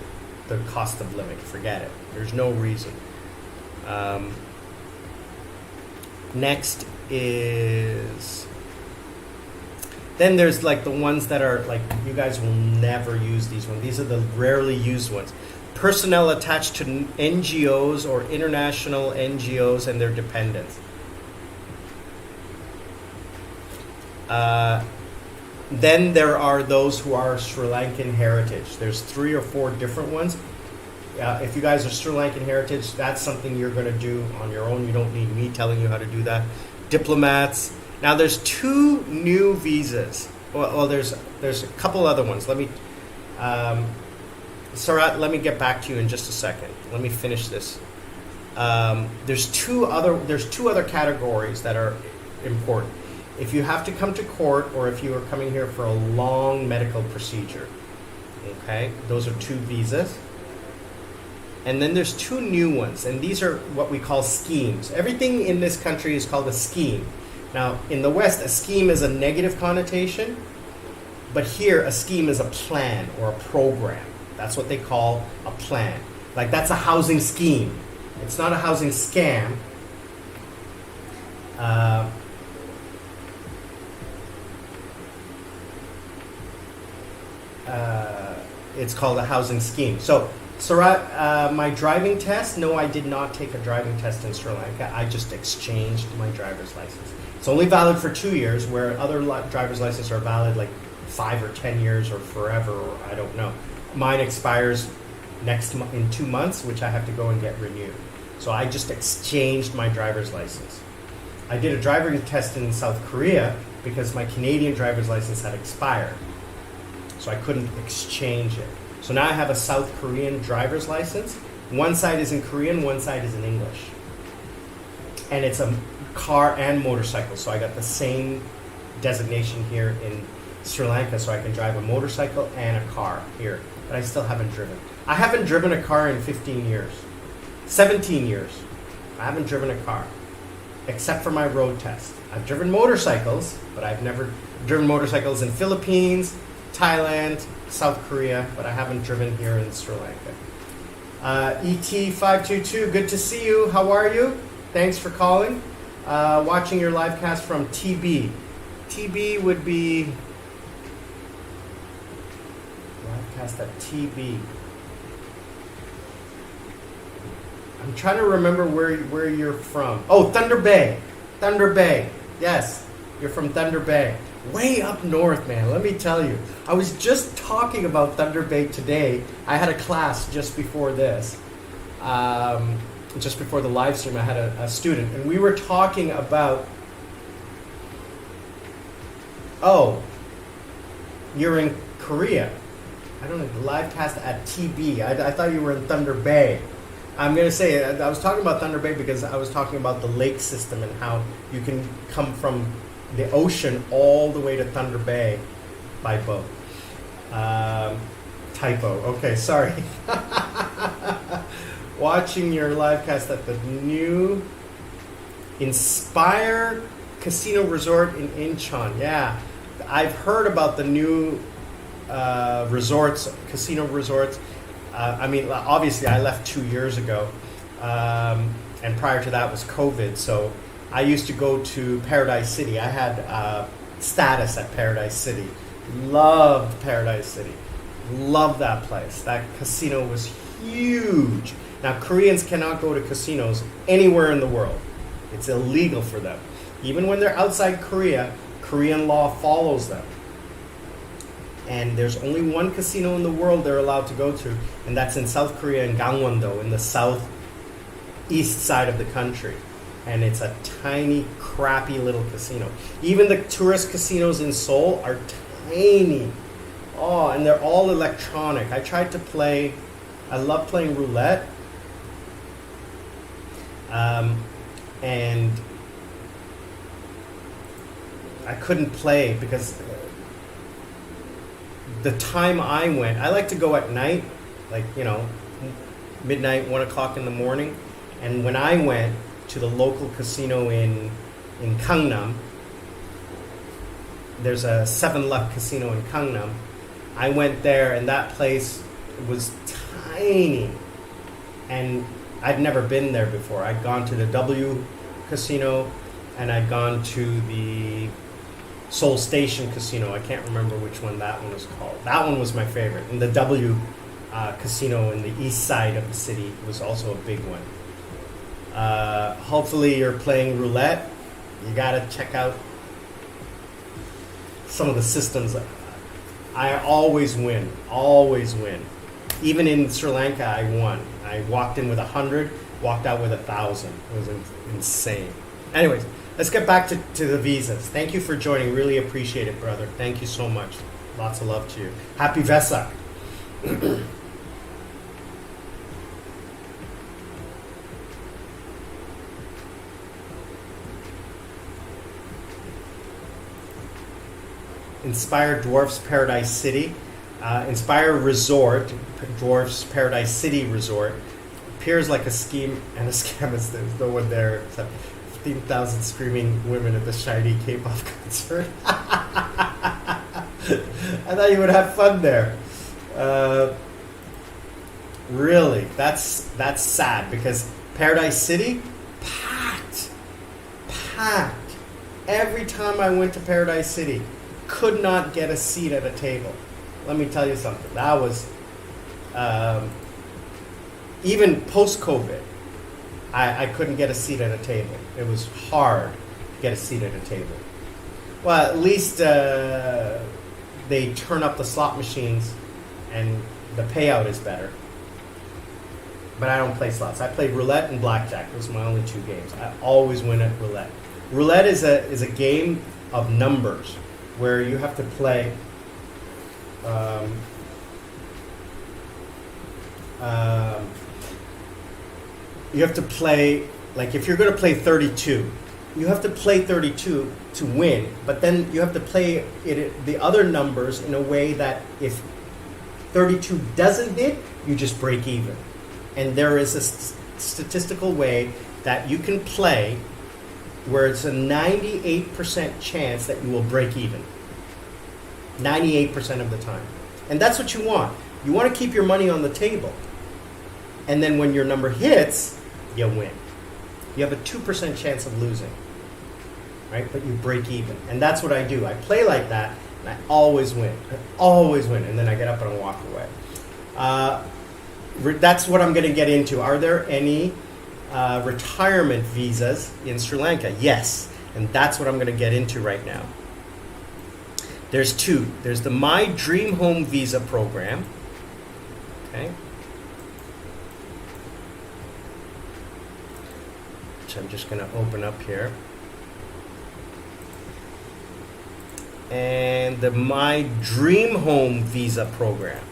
the cost of living. Forget it. There's no reason. Next is, then there's like the ones that are like, you guys will never use these ones. These are the rarely used ones. Personnel attached to NGOs or international NGOs and their dependents. Then there are those who are Sri Lankan heritage. There's 3 or 4 different ones. If you guys are Sri Lankan heritage, that's something you're going to do on your own. You don't need me telling you how to do that. Diplomats. Now there's 2 new visas. Well, there's a couple other ones. Let me, Sarat, let me get back to you in just a second. Let me finish this. There's two other categories that are important. If you have to come to court or if you are coming here for a long medical procedure, okay, those are 2 visas. And then there's 2 new ones, and these are what we call schemes. Everything in this country is called a scheme. Now, in the West, a scheme is a negative connotation, but here a scheme is a plan or a program. That's what they call a plan. Like, that's a housing scheme. It's not a housing scam. It's called a housing scheme. So, Sarat, my driving test, no, I did not take a driving test in Sri Lanka. I just exchanged my driver's license. It's only valid for 2 years, where other driver's licenses are valid like 5 or 10 years or forever, or I don't know. Mine expires in 2 months, which I have to go and get renewed. So I just exchanged my driver's license. I did a driving test in South Korea because my Canadian driver's license had expired. so I couldn't exchange it. So now I have a South Korean driver's license. One side is in Korean, one side is in English. And it's a car and motorcycle, so I got the same designation here in Sri Lanka, so I can drive a motorcycle and a car here. But I still haven't driven. I haven't driven a car in 15 years. 17 years. I haven't driven a car, except for my road test. I've driven motorcycles, but I've never driven motorcycles in Philippines, Thailand, South Korea, but I haven't driven here in Sri Lanka. ET522, good to see you. How are you? Thanks for calling. Watching your live cast from TB. TB would be live cast at TB. I'm trying to remember where you're from. Oh, Thunder Bay. Thunder Bay. Yes, you're from Thunder Bay. Way up north, man. Let me tell you. I was just talking about Thunder Bay today. I had a class just before this. Just before the live stream, I had a student, and we were talking about, oh, you're in Korea. I don't know, the live cast at TB. I thought you were in Thunder Bay. I'm going to say, I was talking about Thunder Bay because I was talking about the lake system and how you can come from the ocean all the way to Thunder Bay by boat. Typo. Okay, sorry. Watching your live cast at the new Inspire Casino Resort in Incheon. Yeah, I've heard about the new resorts, casino resorts. I mean, obviously, I left 2 years ago, and prior to that was COVID. So I used to go to Paradise City. I had status at Paradise City. Loved Paradise City. Loved that place. That casino was huge. Now, Koreans cannot go to casinos anywhere in the world. It's illegal for them. Even when they're outside Korea, Korean law follows them. And there's only one casino in the world they're allowed to go to, and that's in South Korea, in Gangwon-do, in the southeast side of the country. And it's a tiny, crappy little casino. Even the tourist casinos in Seoul are tiny. Oh, and they're all electronic. I tried to play, I love playing roulette. And I couldn't play because the time I went, I like to go at night, like, midnight, 1 o'clock in the morning. And when I went to the local casino in Gangnam, there's a 7-Luck casino in Gangnam. I went there, and that place was tiny. And I'd never been there before. I'd gone to the W casino, and I'd gone to the Seoul Station Casino. I can't remember which one that one was called. That one was my favorite. And the W Casino in the east side of the city was also a big one. Hopefully you're playing roulette. You gotta check out some of the systems. I always win. Always win. Even in Sri Lanka, I won. I walked in with 100, walked out with 1,000. It was insane. Anyways, let's get back to the visas. Thank you for joining. Really appreciate it, brother. Thank you so much. Lots of love to you. Happy Vesak. Inspire Dwarfs Paradise City. Inspire Resort, Dwarfs Paradise City Resort. Appears like a scheme and a scam as there's no one there except 15,000 screaming women at the shiny K-pop concert. I thought you would have fun there. Really, that's sad because Paradise City, packed. Every time I went to Paradise City, could not get a seat at a table. Let me tell you something. That was even post-COVID. I couldn't get a seat at a table. It was hard to get a seat at a table. Well, at least they turn up the slot machines and the payout is better. But I don't play slots. I play roulette and blackjack. Those are my only two games. I always win at roulette. Roulette is a game of numbers where you have to play Um, um, you have to play, like if you're going to play 32, you have to play 32 to win, but then you have to play the other numbers in a way that if 32 doesn't hit, you just break even. And there is a statistical way that you can play where it's a 98% chance that you will break even. 98% of the time. And that's what you want. You want to keep your money on the table. And then when your number hits, you win. You have a 2% chance of losing. Right? But you break even. And that's what I do. I play like that, and I always win. I always win. And then I get up and I walk away. That's what I'm going to get into. Are there any retirement visas in Sri Lanka? Yes. And that's what I'm going to get into right now. There's two. There's the My Dream Home Visa program. Okay. Which I'm just going to open up here. And the My Dream Home Visa program.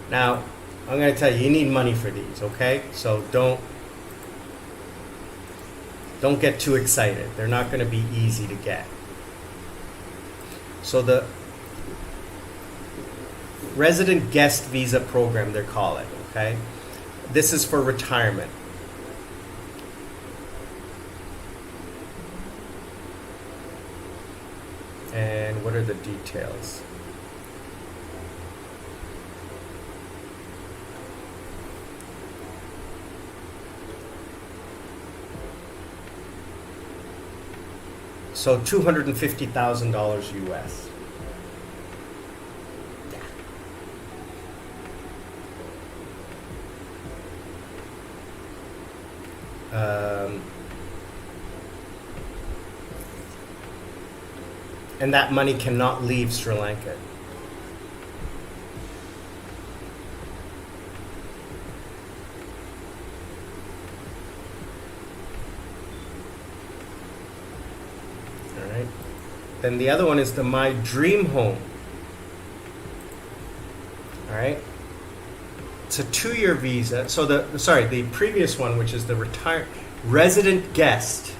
Now, I'm going to tell you, you need money for these, okay? So don't get too excited. They're not going to be easy to get. So the Resident Guest Visa program, they call it, okay? This is for retirement. And what are the details? So $250,000 US. And that money cannot leave Sri Lanka. All right. Then the other one is the My Dream Home. All right. It's a 2-year visa. So the previous one, which is the resident guest.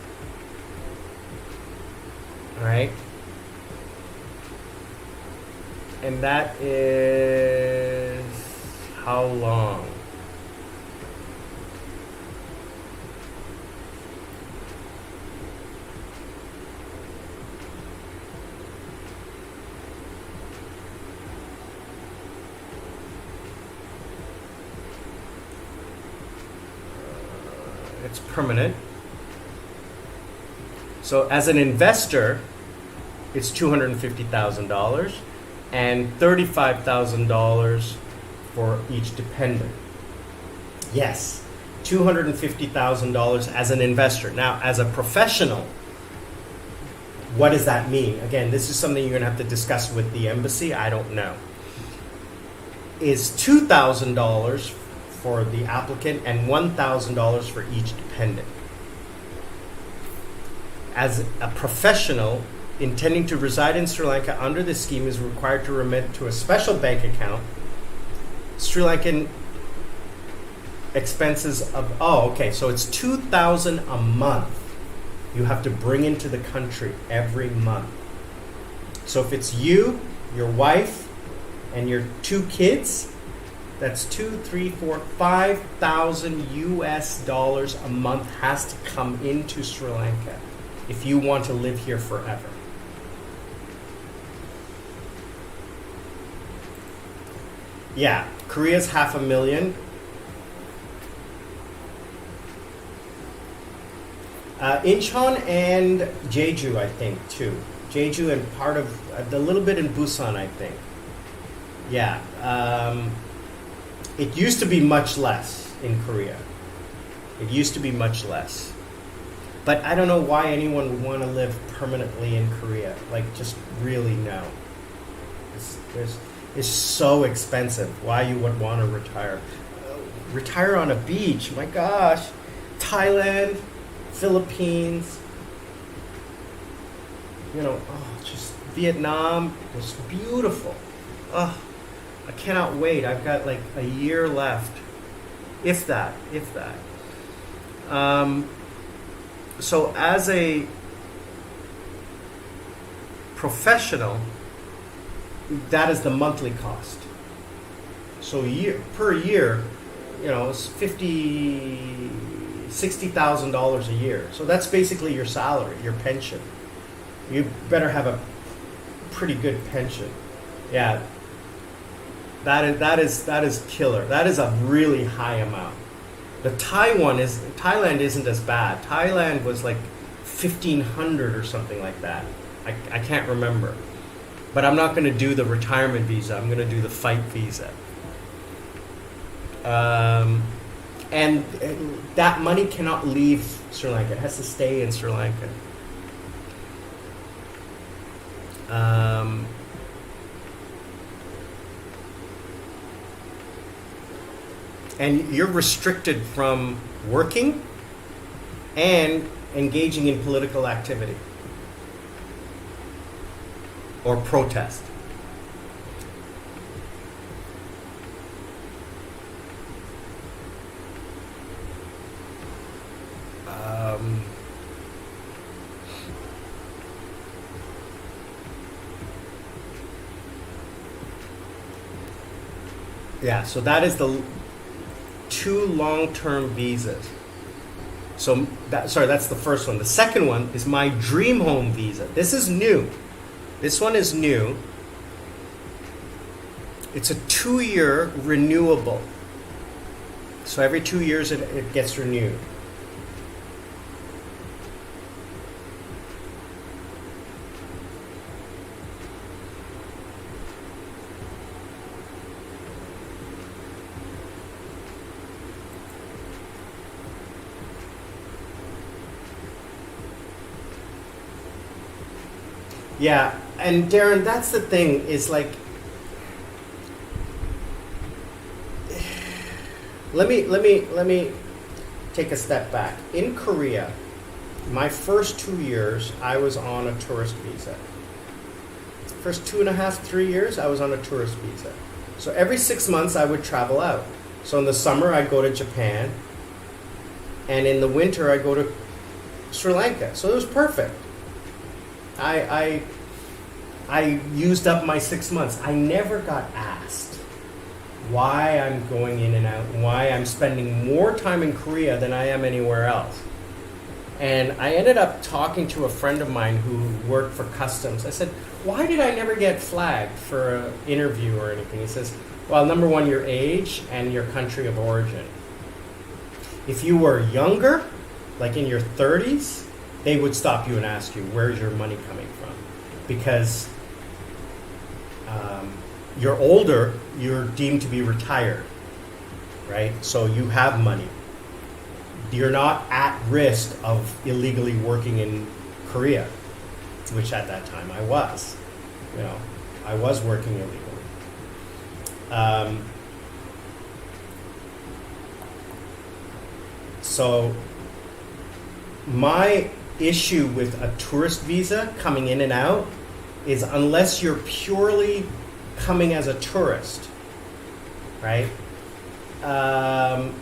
All right. And that is how long? It's permanent. So as an investor, it's $250,000. And $35,000 for each dependent. Yes, $250,000 as an investor. Now, as a professional, what does that mean? Again, this is something you're going to have to discuss with the embassy. I don't know. Is $2,000 for the applicant and $1,000 for each dependent. As a professional, intending to reside in Sri Lanka under this scheme is required to remit to a special bank account Sri Lankan expenses of, so it's $2,000 a month you have to bring into the country every month. So if it's you, your wife, and your 2 kids, that's $5,000 US a month has to come into Sri Lanka if you want to live here forever. Yeah, Korea's $500,000. Incheon and Jeju, I think, too. Jeju and part of a little bit in Busan, I think. Yeah, it used to be much less in Korea. It used to be much less. But I don't know why anyone would want to live permanently in Korea. Like, just really no. It's so expensive. Why you would want to retire? Retire on a beach, my gosh. Thailand, Philippines, just Vietnam. It's beautiful. I cannot wait. I've got like a year left, if that. So as a professional, that is the monthly cost. So per year, it's $60,000 a year. So that's basically your salary, your pension. You better have a pretty good pension. Yeah, that is killer. That is a really high amount. The Thailand isn't as bad. Thailand was like 1,500 or something like that. I can't remember. But I'm not going to do the retirement visa. I'm going to do the fight visa. And that money cannot leave Sri Lanka. It has to stay in Sri Lanka. And you're restricted from working and engaging in political activity or protest. Yeah, so that is the 2 long-term visas. So that's the first one. The second one is my dream home visa. This is new. This one is new. It's a 2-year renewable. So every 2 years it gets renewed. Yeah, and Darren, that's the thing, is like, let me take a step back. In Korea, my first 2 years, I was on a tourist visa. First 2.5, 3 years, I was on a tourist visa. So every 6 months, I would travel out. So in the summer, I'd go to Japan, and in the winter, I'd go to Sri Lanka. So it was perfect. I used up my 6 months. I never got asked why I'm going in and out, why I'm spending more time in Korea than I am anywhere else. And I ended up talking to a friend of mine who worked for customs. I said, why did I never get flagged for an interview or anything? He says, well, number one, your age and your country of origin. If you were younger, like in your 30s, they would stop you and ask you, where's your money coming from? Because you're older, you're deemed to be retired, right? So you have money. You're not at risk of illegally working in Korea, which at that time I was. I was working illegally. So my issue with a tourist visa coming in and out is unless you're purely coming as a tourist, right? And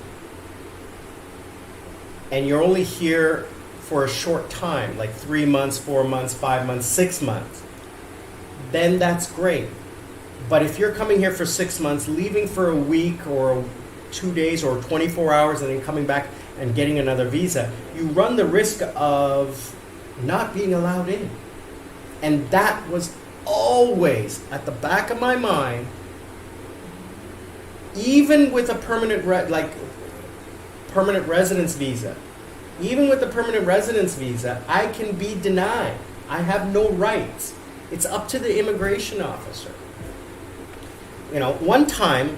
you're only here for a short time, like 3 months, 4 months, 5 months, 6 months, then that's great. But if you're coming here for 6 months, leaving for a week or 2 days or 24 hours and then coming back and getting another visa, you run the risk of not being allowed in. And that was always at the back of my mind, even with a permanent residence visa. Even with the permanent residence visa, I can be denied. I have no rights. It's up to the immigration officer. One time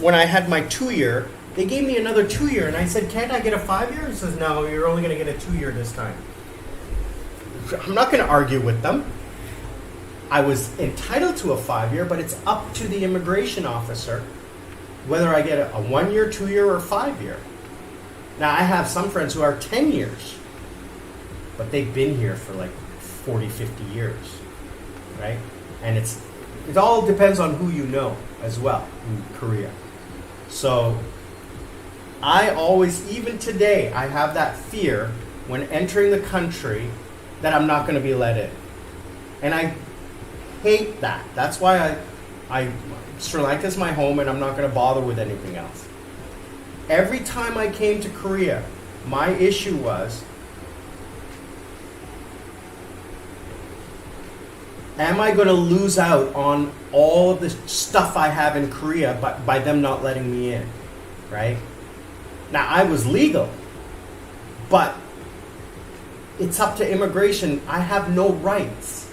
when I had my 2-year, they gave me another 2-year, and I said, can't I get a 5-year? He says, no, you're only going to get a 2-year this time. I'm not going to argue with them. I was entitled to a 5-year, but it's up to the immigration officer whether I get a 1-year, 2-year, or 5-year. Now, I have some friends who are 10 years, but they've been here for like 40, 50 years, right? And it all depends on who you know as well in Korea. So I always, even today, I have that fear when entering the country that I'm not going to be let in. And I hate that. That's why Sri Lanka is my home and I'm not going to bother with anything else. Every time I came to Korea, my issue was, am I going to lose out on all of the stuff I have in Korea by them not letting me in, right? Now, I was legal, but it's up to immigration. I have no rights.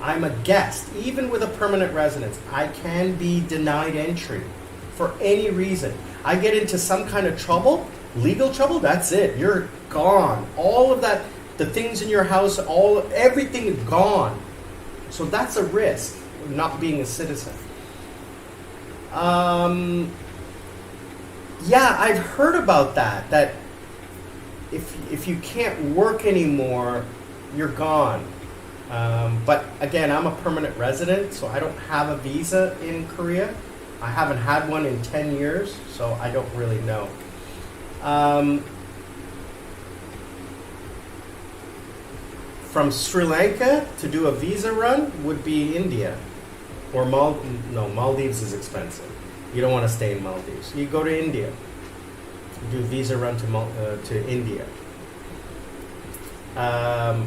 I'm a guest. Even with a permanent residence, I can be denied entry for any reason. I get into some kind of trouble, legal trouble, that's it. You're gone. All of that, the things in your house, everything is gone. So that's a risk, not being a citizen. Yeah, I've heard about that if you can't work anymore, you're gone. But again, I'm a permanent resident, so I don't have a visa in Korea. I haven't had one in 10 years, so I don't really know. From Sri Lanka to do a visa run would be India. Or Maldives is expensive. You don't want to stay in Maldives. You go to India. Do a visa run to India. Now,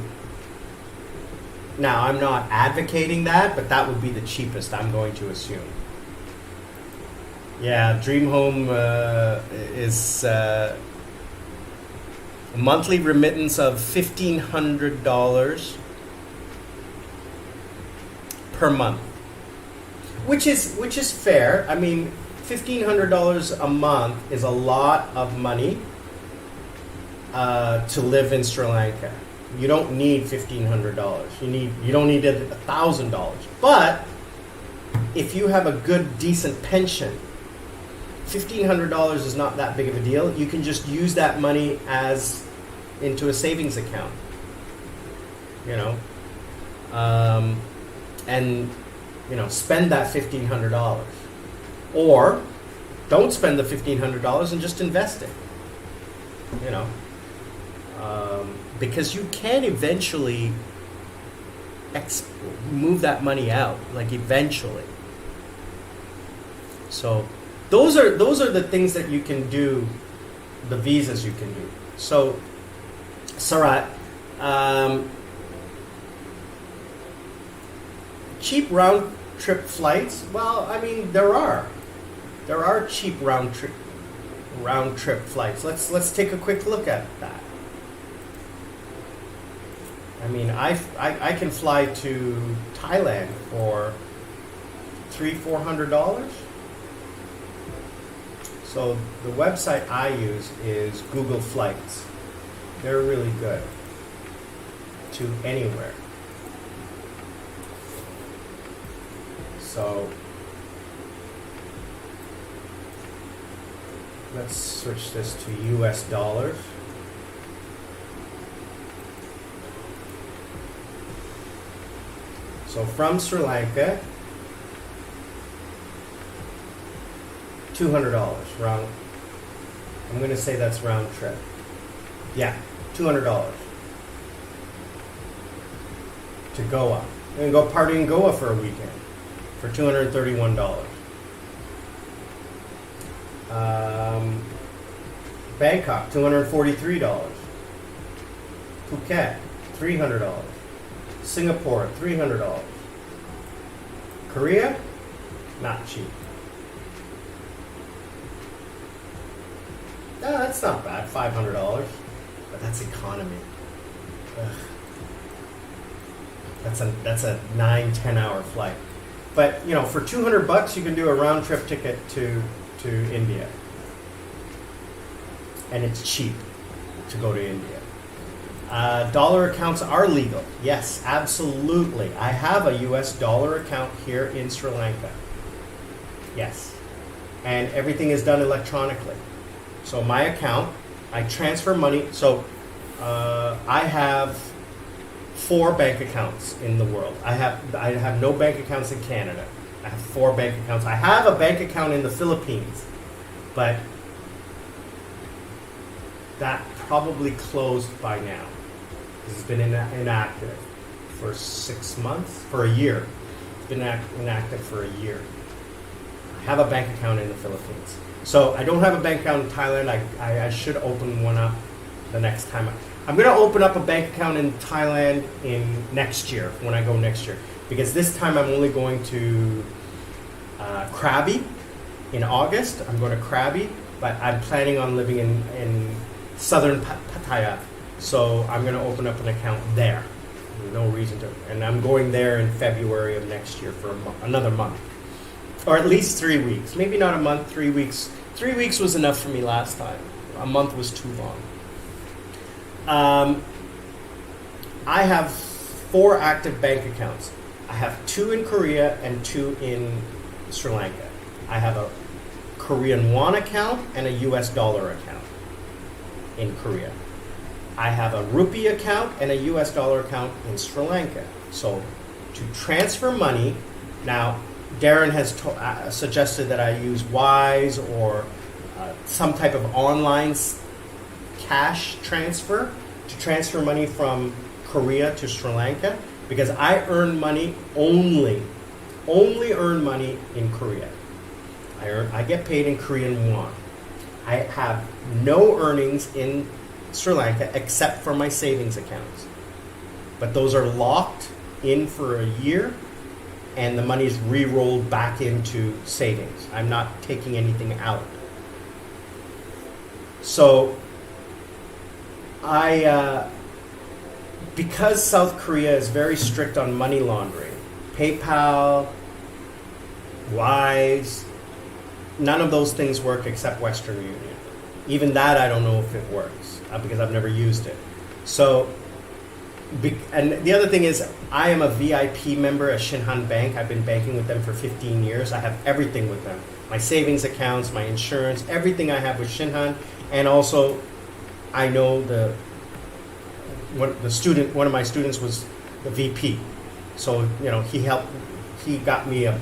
I'm not advocating that, but that would be the cheapest, I'm going to assume. Yeah, Dream Home is a monthly remittance of $1,500 per month, which is fair. I mean, $1,500 a month is a lot of money to live in Sri Lanka. You don't need $1,500. You don't need $1,000. But if you have a good, decent pension, $1,500 is not that big of a deal. You can just use that money as into a savings account, and spend that $1,500, or don't spend the $1,500 and just invest it. Because you can eventually move that money out, like eventually. So those are the things that you can do, the visas you can do. So, Sarat, cheap round trip flights. Well, I mean, there are cheap round trip flights. Let's take a quick look at that. I mean, I can fly to Thailand for $300-400. So the website I use is Google Flights. They're really good to anywhere. So let's switch this to US dollars. So from Sri Lanka, $200 round. I'm going to say that's round trip. Yeah, $200 to Goa. I'm going to go party in Goa for a weekend for $231. Bangkok, $243. Phuket, $300. Singapore, $300. Korea, not cheap. No, that's not bad, $500. But that's economy. Ugh. That's a 9-10 hour flight. But for $200 you can do a round trip ticket to India, and it's cheap to go to India. Dollar accounts are legal. Yes, absolutely. I have a US dollar account here in Sri Lanka. Yes. And everything is done electronically. So my account, I transfer money. So I have 4 bank accounts in the world. I have no bank accounts in Canada. I have 4 bank accounts. I have a bank account in the Philippines, but that probably closed by now. It's been inactive for 6 months, for a year. It's been inactive for a year. I have a bank account in the Philippines. So I don't have a bank account in Thailand. I should open one up the next time. I'm going to open up a bank account in Thailand in next year, when I go next year. Because this time I'm only going to Krabi in August. I'm going to Krabi, but I'm planning on living in southern Pattaya. So I'm going to open up an account there. There's no reason to. And I'm going there in February of next year for another month. Or at least 3 weeks. Maybe not a month, 3 weeks. 3 weeks was enough for me last time. A month was too long. I have 4 active bank accounts. I have 2 in Korea and 2 in Sri Lanka. I have a Korean won account and a US dollar account in Korea. I have a rupee account and a US dollar account in Sri Lanka. So to transfer money, now Darren has suggested that I use Wise or some type of online cash transfer to transfer money from Korea to Sri Lanka, because I earn money only earn money in Korea. I get paid in Korean won. I have no earnings in Sri Lanka except for my savings accounts. But those are locked in for a year, and the money is re-rolled back into savings. I'm not taking anything out. So because South Korea is very strict on money laundering, PayPal, Wise, none of those things work except Western Union. Even that, I don't know if it works because I've never used it. So, and the other thing is, I am a VIP member at Shinhan Bank. I've been banking with them for 15 years. I have everything with them. My savings accounts, my insurance, everything I have with Shinhan. And also, I know one of my students was the VP. So, he got me a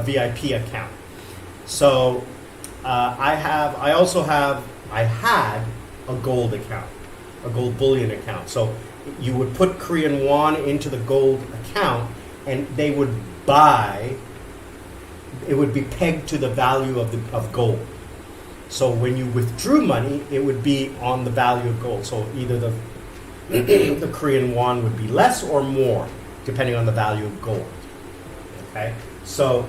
VIP account. So, I had a gold account, a gold bullion account. So you would put Korean won into the gold account, and they would buy. It would be pegged to the value of gold. So when you withdrew money, it would be on the value of gold. So either the Korean won would be less or more, depending on the value of gold. Okay, so.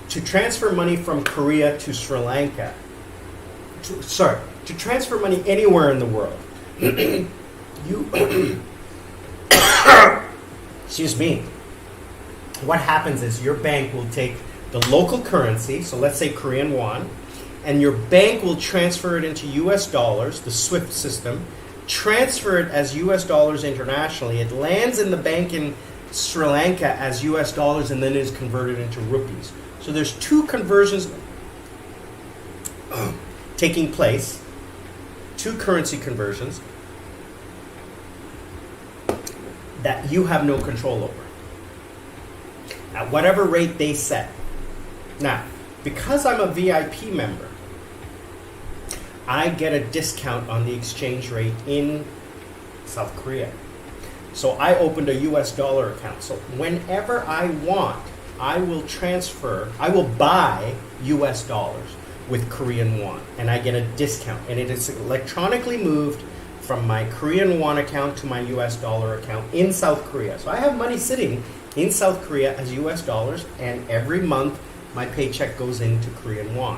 To transfer money from Korea to Sri Lanka, to transfer money anywhere in the world, excuse me, what happens is your bank will take the local currency, so let's say Korean won, and your bank will transfer it into US dollars, the SWIFT system, transfer it as US dollars internationally. It lands in the bank in Sri Lanka as US dollars and then is converted into rupees. So there's 2 conversions taking place, 2 currency conversions that you have no control over at whatever rate they set. Now, because I'm a VIP member, I get a discount on the exchange rate in South Korea. So I opened a US dollar account. So whenever I want, I will buy US dollars with Korean won, and I get a discount. And it is electronically moved from my Korean won account to my US dollar account in South Korea. So I have money sitting in South Korea as US dollars, and every month my paycheck goes into Korean won.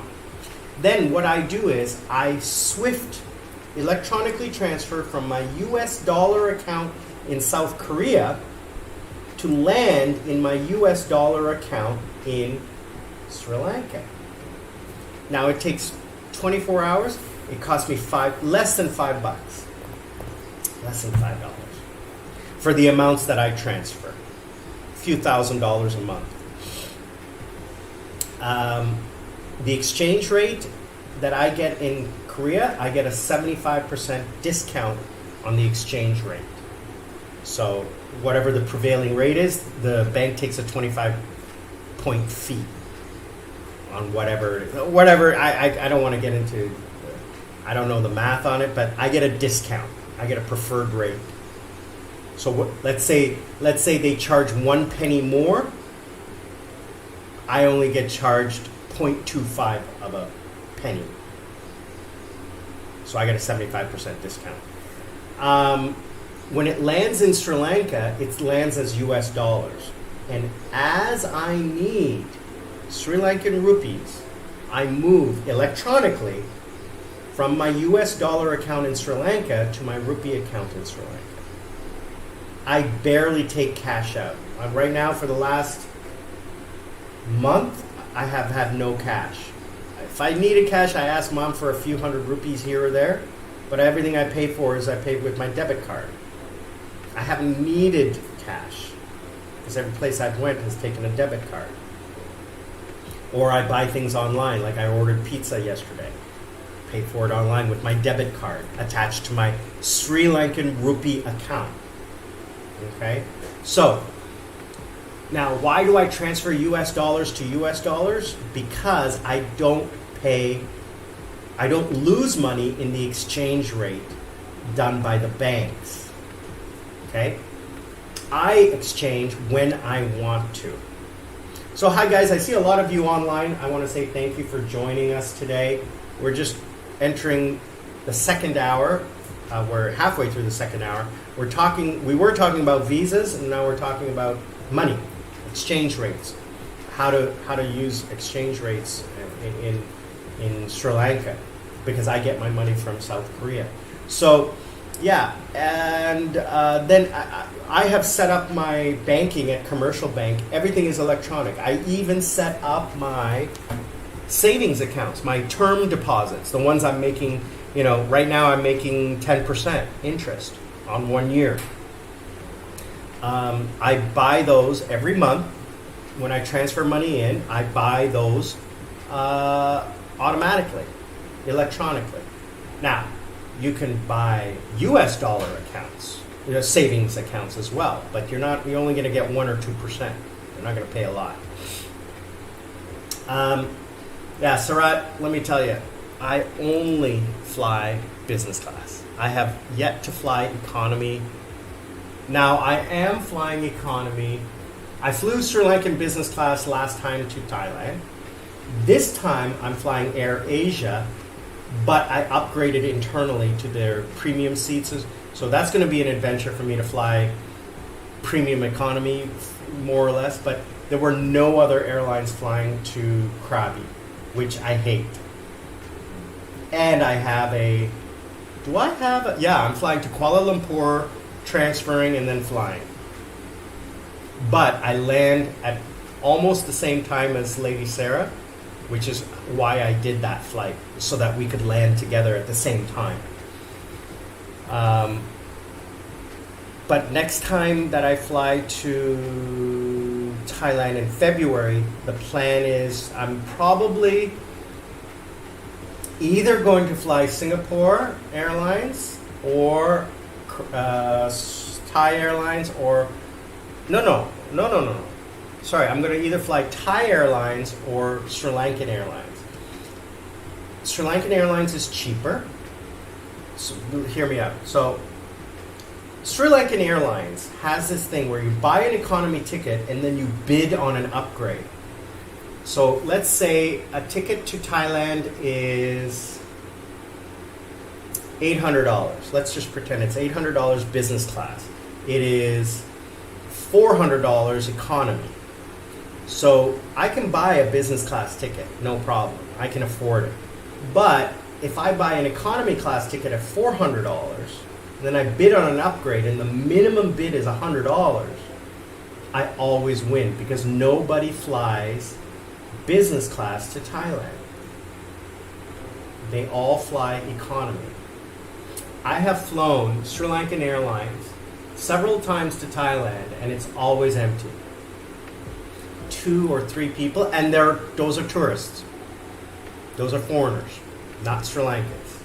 Then what I do is I SWIFT, electronically transfer from my US dollar account in South Korea to land in my US dollar account in Sri Lanka. Now it takes 24 hours. It costs me less than $5. Less than $5 for the amounts that I transfer. A few $1,000s a month. The exchange rate that I get in Korea, I get a 75% discount on the exchange rate. So whatever the prevailing rate is, the bank takes a 25-point fee on whatever. I don't want to get into, I don't know the math on it, but I get a discount. I get a preferred rate. So let's say they charge 1 penny more. I only get charged 0.25 of a penny. So I get a 75% discount. When it lands in Sri Lanka, it lands as US dollars. And as I need Sri Lankan rupees, I move electronically from my US dollar account in Sri Lanka to my rupee account in Sri Lanka. I barely take cash out. Right now, for the last month, I have had no cash. If I needed cash, I ask mom for a few hundred rupees here or there, but everything I pay for is I pay with my debit card. I haven't needed cash because every place I've went has taken a debit card. Or I buy things online, like I ordered pizza yesterday. Paid for it online with my debit card attached to my Sri Lankan rupee account. Okay? So, now why do I transfer US dollars to US dollars? Because I don't lose money in the exchange rate done by the banks. Okay? I exchange when I want to. So hi guys, I see a lot of you online. I want to say thank you for joining us today. We're just entering the second hour. We're halfway through the second hour. We were talking about visas, and now we're talking about money, exchange rates, how to use exchange rates in Sri Lanka, because I get my money from South Korea. So yeah, and then I have set up my banking at Commercial Bank. Everything is electronic. I even set up my savings accounts, my term deposits, the ones I'm making, right now I'm making 10% interest on 1 year. I buy those every month. When I transfer money in, I buy those automatically, electronically. Now, you can buy US dollar accounts, savings accounts as well, but you're only going to get 1 or 2%. You're not going to pay a lot. Yeah, Sarat, let me tell you, I only fly business class. I have yet to fly economy. Now, I am flying economy. I flew Sri Lankan business class last time to Thailand. This time, I'm flying Air Asia, but I upgraded internally to their premium seats. So that's going to be an adventure for me to fly premium economy, more or less. But there were no other airlines flying to Krabi, which I hate. And I have I'm flying to Kuala Lumpur, transferring and then flying. But I land at almost the same time as Lady Sarah, which is why I did that flight, so that we could land together at the same time. But next time that I fly to Thailand in February, the plan is I'm probably either going to fly Singapore Airlines or Thai Airlines or no. Sorry, I'm going to either fly Thai Airlines or Sri Lankan Airlines. Sri Lankan Airlines is cheaper. So, hear me out. So, Sri Lankan Airlines has this thing where you buy an economy ticket and then you bid on an upgrade. So, let's say a ticket to Thailand is $800. Let's just pretend it's $800 business class. It is $400 economy. So I can buy a business class ticket, no problem. I can afford it. But if I buy an economy class ticket at $400, then I bid on an upgrade and the minimum bid is $100, I always win because nobody flies business class to Thailand. They all fly economy. I have flown Sri Lankan Airlines several times to Thailand and it's always empty. 2 or 3 people, and those are tourists. Those are foreigners, not Sri Lankans.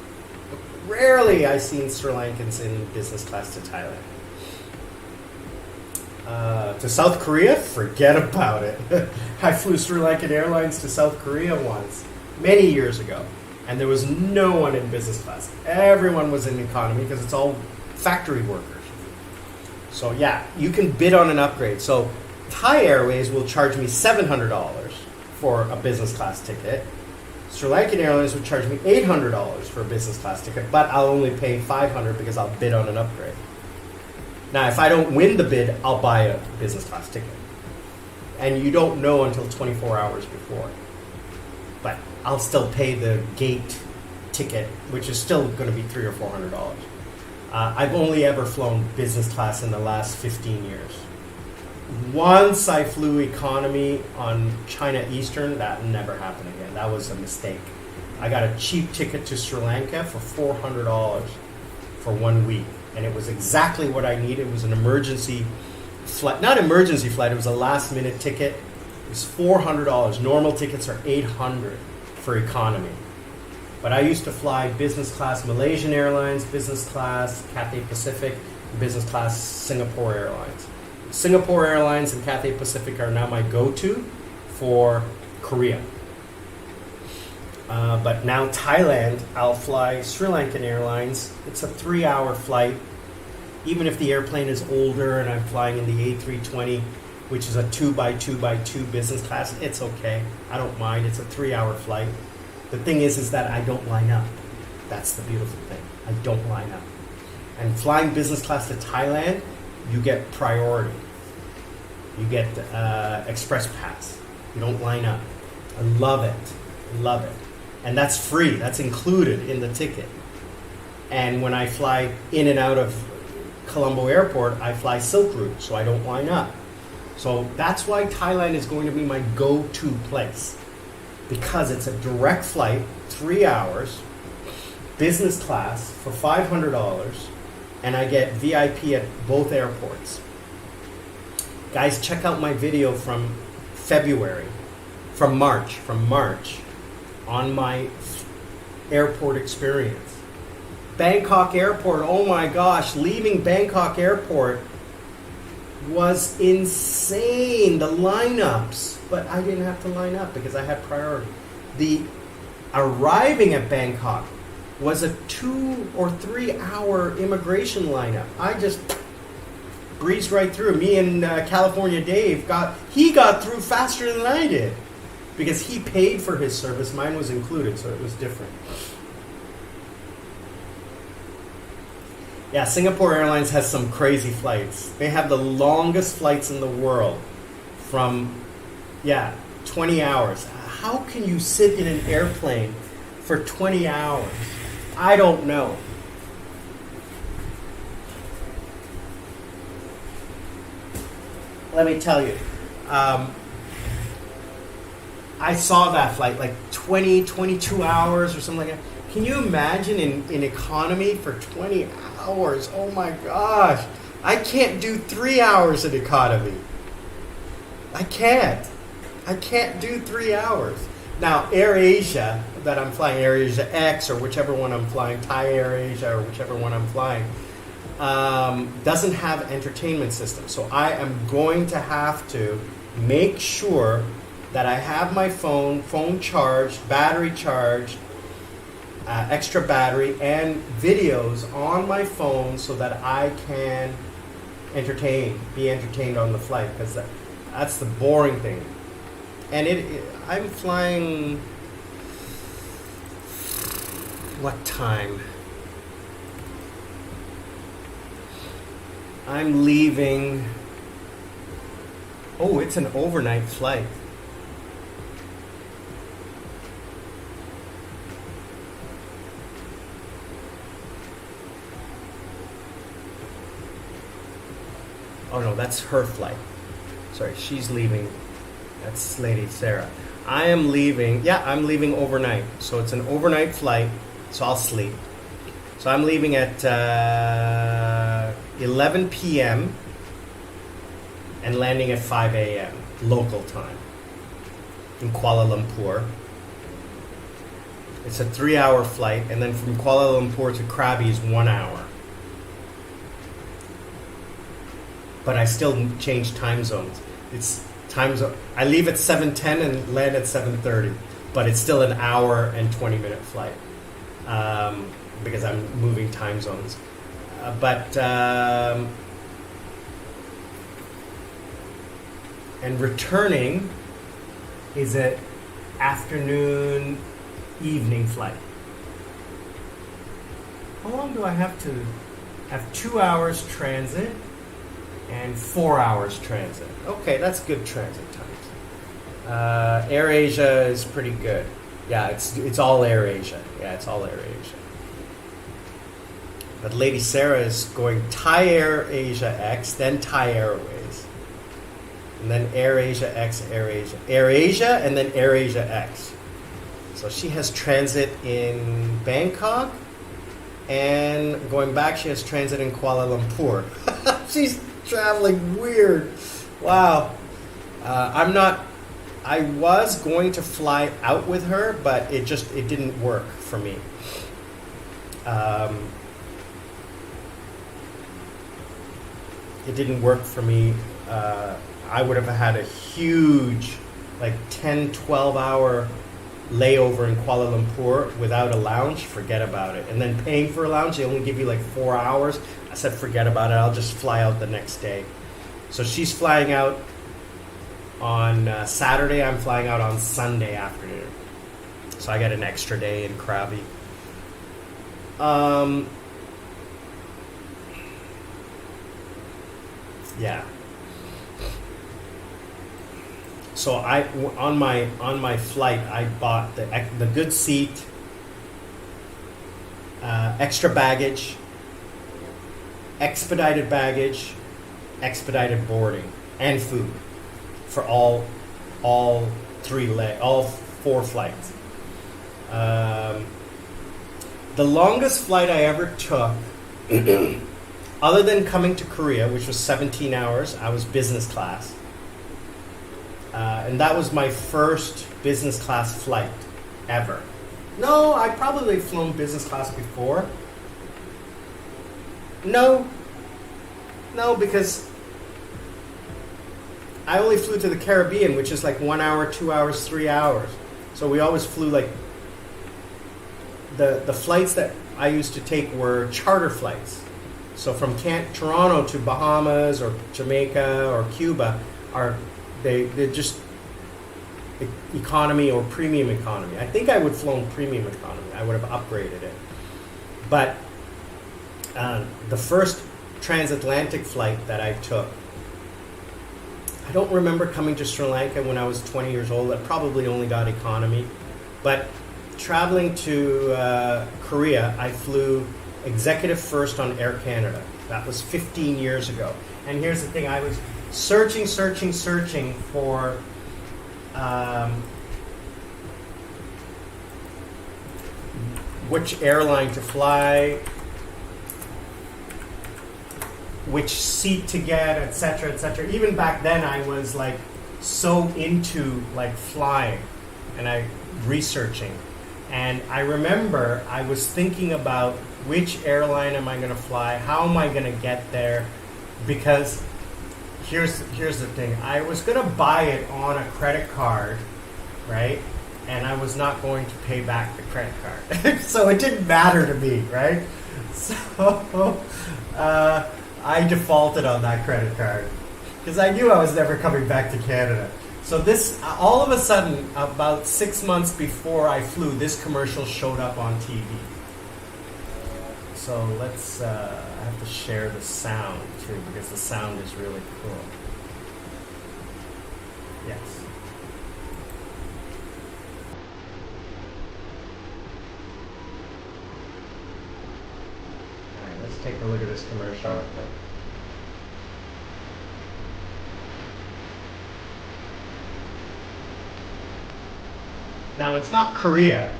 Rarely I've seen Sri Lankans in business class to Thailand. To South Korea, forget about it. I flew Sri Lankan Airlines to South Korea once, many years ago, and there was no one in business class. Everyone was in economy because it's all factory workers. So yeah, you can bid on an upgrade. So Thai Airways will charge me $700 for a business class ticket. Sri Lankan Airlines would charge me $800 for a business class ticket, but I'll only pay $500 because I'll bid on an upgrade. Now, if I don't win the bid, I'll buy a business class ticket. And you don't know until 24 hours before. But I'll still pay the gate ticket, which is still going to be $300 or $400. I've only ever flown business class in the last 15 years. Once I flew economy on China Eastern, that never happened again. That was a mistake. I got a cheap ticket to Sri Lanka for $400 for 1 week. And it was exactly what I needed. It was an emergency flight. Not emergency flight, it was a last minute ticket. It was $400. Normal tickets are $800 for economy. But I used to fly business class Malaysian Airlines, business class Cathay Pacific, business class Singapore Airlines. Singapore Airlines and Cathay Pacific are now my go-to for Korea. But now Thailand, I'll fly Sri Lankan Airlines. It's a 3-hour flight. Even if the airplane is older and I'm flying in the A320, which is a 2x2x2 business class, it's okay. I don't mind. It's a 3-hour flight. The thing is that I don't line up. That's the beautiful thing. I don't line up. And flying business class to Thailand, you get priority. You get express pass. You don't line up. I love it. Love it. And that's free. That's included in the ticket. And when I fly in and out of Colombo Airport, I fly Silk Route, so I don't line up. So that's why Thailand is going to be my go-to place. Because it's a direct flight, 3 hours, business class for $500, and I get VIP at both airports. Guys, check out my video from March, on my airport experience. Bangkok Airport, oh my gosh, leaving Bangkok Airport was insane, the lineups, but I didn't have to line up because I had priority. The arriving at Bangkok was a 2 or 3 hour immigration lineup. I just breezed right through. Me and California Dave got through faster than I did because he paid for his service. Mine was included, so it was different. Yeah, Singapore Airlines has some crazy flights. They have the longest flights in the world from, 20 hours. How can you sit in an airplane for 20 hours? I don't know. Let me tell you. I saw that flight like 22 hours or something like that. Can you imagine in economy for 20 hours? Oh my gosh. I can't do 3 hours in economy. I can't do 3 hours. Now, AirAsia that I'm flying, AirAsia X or whichever one I'm flying, Thai AirAsia or whichever one I'm flying, doesn't have entertainment system. So I am going to have to make sure that I have my phone charged, battery charged, extra battery, and videos on my phone so that I can be entertained on the flight, because that's the boring thing. And I'm flying, what time? I'm leaving, it's an overnight flight. Oh no, that's her flight. Sorry, she's leaving. That's Lady Sarah. I'm leaving overnight. So it's an overnight flight, so I'll sleep. So I'm leaving at 11 p.m. and landing at 5 a.m. local time in Kuala Lumpur. It's a 3-hour flight, and then from Kuala Lumpur to Krabi is 1 hour. but I still change time zones. It's time zone. I leave at 7:10 and land at 7:30, but it's still an hour and 20-minute flight because I'm moving time zones. And returning is an afternoon, evening flight. How long do I have to have? 2 hours transit and 4 hours transit. Okay, that's good transit times. Air Asia is pretty good. Yeah, it's all Air Asia. Yeah, it's all Air Asia. But Lady Sarah is going Thai Air Asia X, then Thai Airways. And then Air Asia X, Air Asia. Air Asia, and then Air Asia X. So she has transit in Bangkok, and going back, she has transit in Kuala Lumpur. She's traveling weird. Wow. I was going to fly out with her, but it didn't work for me. It didn't work for me. I would have had a huge, like 10, 12 hour layover in Kuala Lumpur without a lounge. Forget about it. And then paying for a lounge, they only give you like 4 hours. I said, forget about it. I'll just fly out the next day. So she's flying out on Saturday. I'm flying out on Sunday afternoon. So I got an extra day in Krabi. Yeah. So on my flight, I bought the good seat, extra baggage, expedited boarding, and food for all 4 flights. The longest flight I ever took, other than coming to Korea, which was 17 hours, I was business class. And that was my first business class flight ever. No, I probably flown business class before. No, because I only flew to the Caribbean, which is like 1 hour, 2 hours, 3 hours. So we always flew like the flights that I used to take were charter flights. So from Toronto to Bahamas or Jamaica or Cuba they're just economy or premium economy. I think I would have flown premium economy. I would have upgraded it. But the first transatlantic flight that I took, I don't remember coming to Sri Lanka when I was 20 years old. I probably only got economy. But traveling to Korea, I flew executive first on Air Canada. That was 15 years ago. And here's the thing, I was searching for which airline to fly, which seat to get, etc., etc. Even back then, I was like so into like flying, and I researching, and I remember I was thinking about which airline am I going to fly, how am I going to get there, because here's the thing, I was going to buy it on a credit card, right? And I was not going to pay back the credit card. So it didn't matter to me, right? So I defaulted on that credit card because I knew I was never coming back to Canada. So this, all of a sudden, about 6 months before I flew, this commercial showed up on TV. So let's, I have to share the sound too, because the sound is really cool. Yes. All right, let's take a look at this commercial. Now it's not Korea.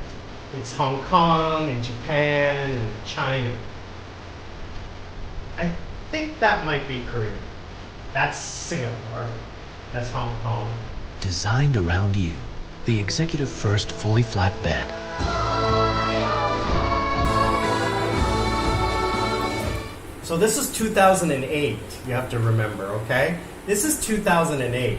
It's Hong Kong and Japan and China. I think that might be Korea. That's Singapore. That's Hong Kong. Designed around you, the executive first fully flat bed. So this is 2008, you have to remember, okay? This is 2008.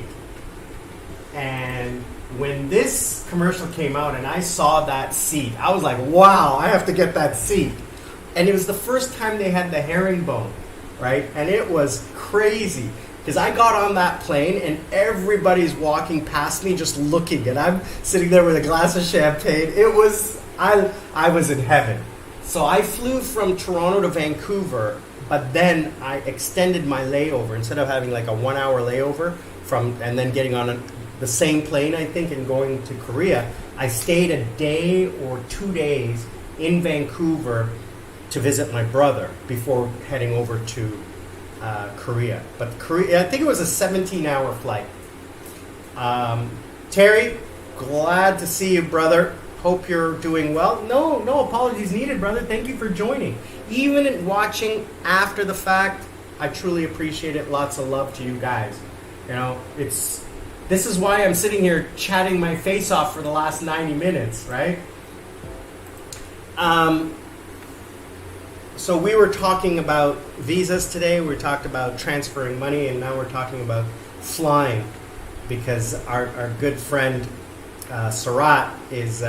And when this commercial came out and I saw that seat, I was like, wow, I have to get that seat. And it was the first time they had the herringbone, right? And it was crazy. Because I got on that plane and everybody's walking past me just looking. And I'm sitting there with a glass of champagne. It was, I was in heaven. So I flew from Toronto to Vancouver, but then I extended my layover. Instead of having like a 1 hour layover and then getting on the same plane, I think, and going to Korea, I stayed a day or 2 days in Vancouver to visit my brother before heading over to Korea. But Korea, I think it was a 17-hour flight. Terry, glad to see you, brother. Hope you're doing well. No apologies needed, brother. Thank you for joining. Even in watching after the fact, I truly appreciate it. Lots of love to you guys. You know, this is why I'm sitting here chatting my face off for the last 90 minutes, right? So we were talking about visas today. We talked about transferring money, and now we're talking about flying, because our good friend Sarat is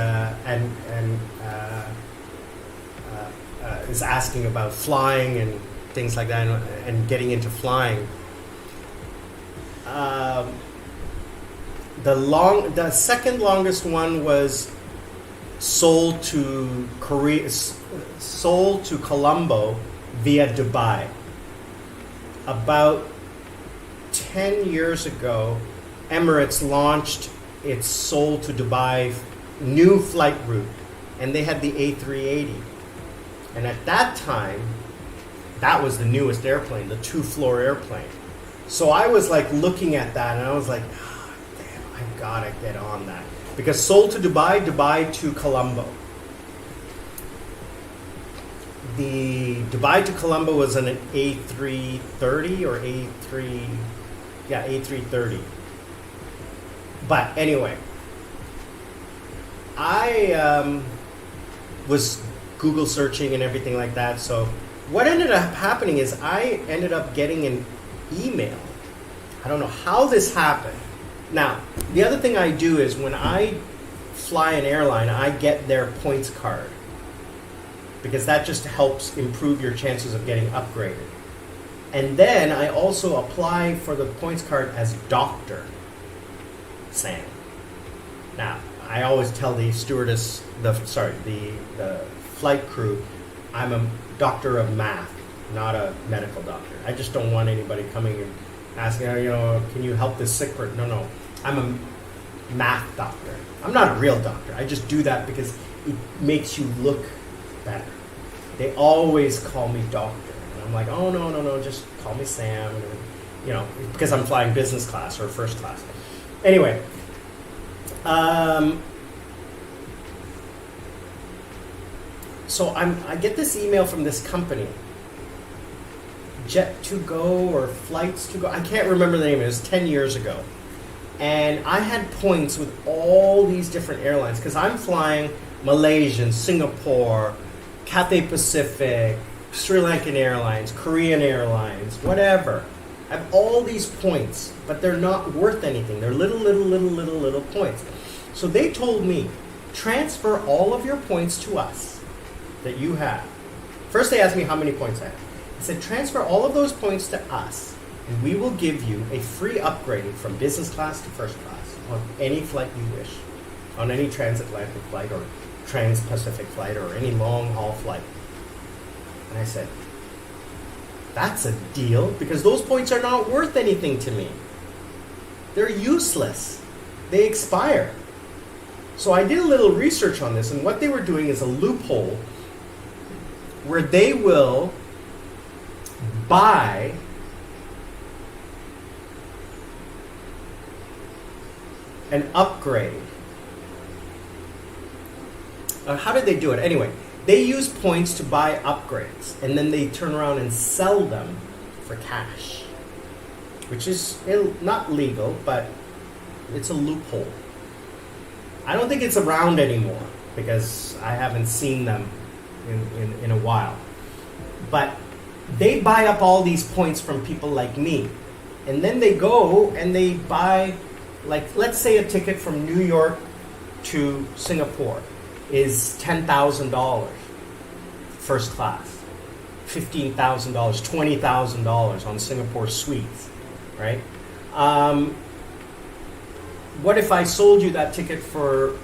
is asking about flying and things like that, and getting into flying. The second longest one was Seoul to Colombo via Dubai. About 10 years ago, Emirates launched its Seoul to Dubai new flight route, and they had the A380. And at that time, that was the newest airplane, the 2-floor airplane. So I was like looking at that, and I was like, oh, damn, I gotta get on that. Because Seoul to Dubai, Dubai to Colombo. The Dubai to Colombo was an A330 or A330. But anyway, I was Google searching and everything like that. So what ended up happening is I ended up getting an email. I don't know how this happened. Now, the other thing I do is when I fly an airline, I get their points card, because that just helps improve your chances of getting upgraded. And then I also apply for the points card as Dr. Sam. Now, I always tell the stewardess, the flight crew, I'm a doctor of math, not a medical doctor. I just don't want anybody coming and asking, can you help this sick person? No, I'm a math doctor. I'm not a real doctor. I just do that because it makes you look better. They always call me doctor. And I'm like, oh, no, just call me Sam. And, because I'm flying business class or first class. Anyway, so I get this email from this company, Jet to Go or Flights to Go. I can't remember the name. It was 10 years ago. And I had points with all these different airlines because I'm flying Malaysian, Singapore, Cathay Pacific, Sri Lankan Airlines, Korean Airlines, whatever. I have all these points, but they're not worth anything. They're little points. So they told me, transfer all of your points to us that you have. First they asked me how many points I have. I said, transfer all of those points to us, and we will give you a free upgrade from business class to first class on any flight you wish, on any transatlantic flight or trans-Pacific flight or any long-haul flight. And I said, that's a deal, because those points are not worth anything to me. They're useless. They expire. So I did a little research on this, and what they were doing is a loophole where they will buy an upgrade. How did they do it? Anyway, they use points to buy upgrades, and then they turn around and sell them for cash, which is not legal, but it's a loophole. I don't think it's around anymore because I haven't seen them in a while. But they buy up all these points from people like me. And then they go and they buy, like, let's say a ticket from New York to Singapore is $10,000 first class, $15,000, $20,000 on Singapore suites, right? What if I sold you that ticket for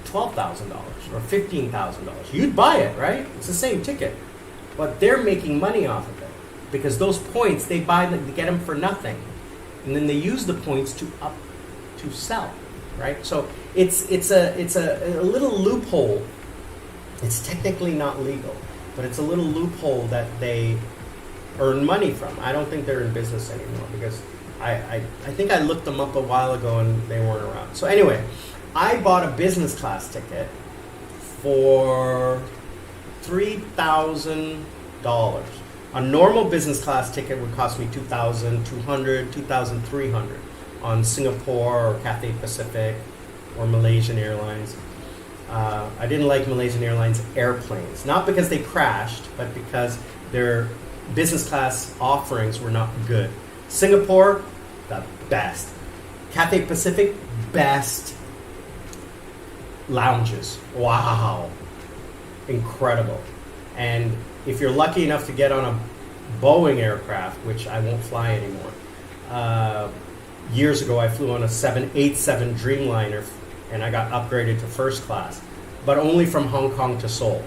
$12,000 or $15,000? You'd buy it, right? It's the same ticket, but they're making money off of it because those points they get them for nothing, and then they use the points to sell, right? So it's a little loophole. It's technically not legal, but it's a little loophole that they earn money from. I don't think they're in business anymore because I think I looked them up a while ago and they weren't around. So anyway, I bought a business class ticket for $3,000. A normal business class ticket would cost me $2,200, $2,300 on Singapore or Cathay Pacific or Malaysian Airlines. I didn't like Malaysian Airlines airplanes, not because they crashed, but because their business class offerings were not good. Singapore, the best. Cathay Pacific, best lounges. Wow. Incredible. And if you're lucky enough to get on a Boeing aircraft, which I won't fly anymore, years ago I flew on a 787 Dreamliner and I got upgraded to first class, but only from Hong Kong to Seoul.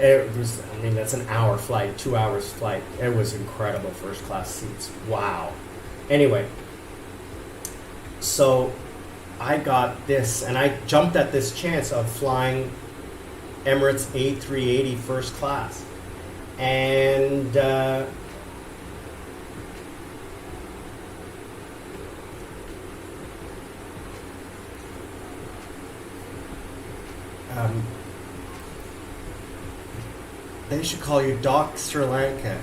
That's an hour flight, 2 hours flight. It was incredible, first class seats. Wow. Anyway, so I got this, and I jumped at this chance of flying Emirates A380 first class. And they should call you Doc Sri Lanka,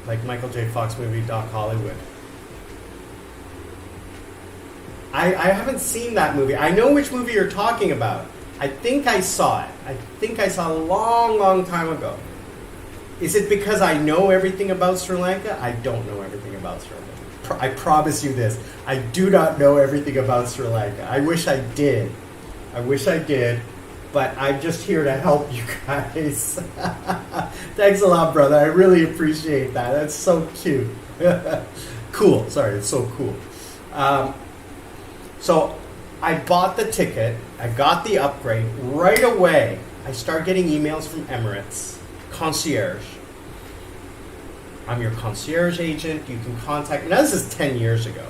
like Michael J. Fox movie Doc Hollywood. I haven't seen that movie. I know which movie you're talking about. I think I saw it. I think I saw it a long, long time ago. Is it because I know everything about Sri Lanka? I don't know everything about Sri Lanka. I promise you this. I do not know everything about Sri Lanka. I wish I did. But I'm just here to help you guys. Thanks a lot, brother. I really appreciate that. That's so cute. Cool. Sorry, it's so cool. So I bought the ticket. I got the upgrade. Right away, I start getting emails from Emirates, concierge. I'm your concierge agent. You can contact me. Now, this is 10 years ago,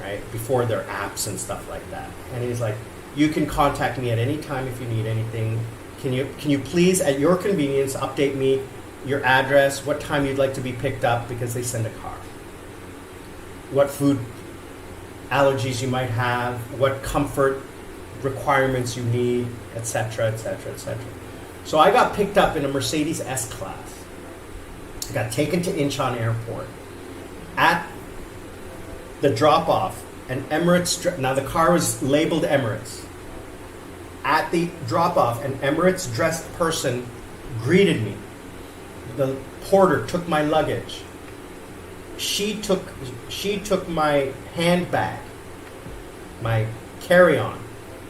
right? Before their apps and stuff like that. And he's like, you can contact me at any time if you need anything. Can you please, at your convenience, update me your address, what time you'd like to be picked up, because they send a car. What food allergies you might have, what comfort requirements you need, etc., etc., etc. So I got picked up in a Mercedes S-Class. I got taken to Incheon Airport. At the drop-off, an Emirates, now the car was labeled Emirates. At the drop-off, an Emirates-dressed person greeted me. The porter took my luggage. She took my handbag, my carry-on,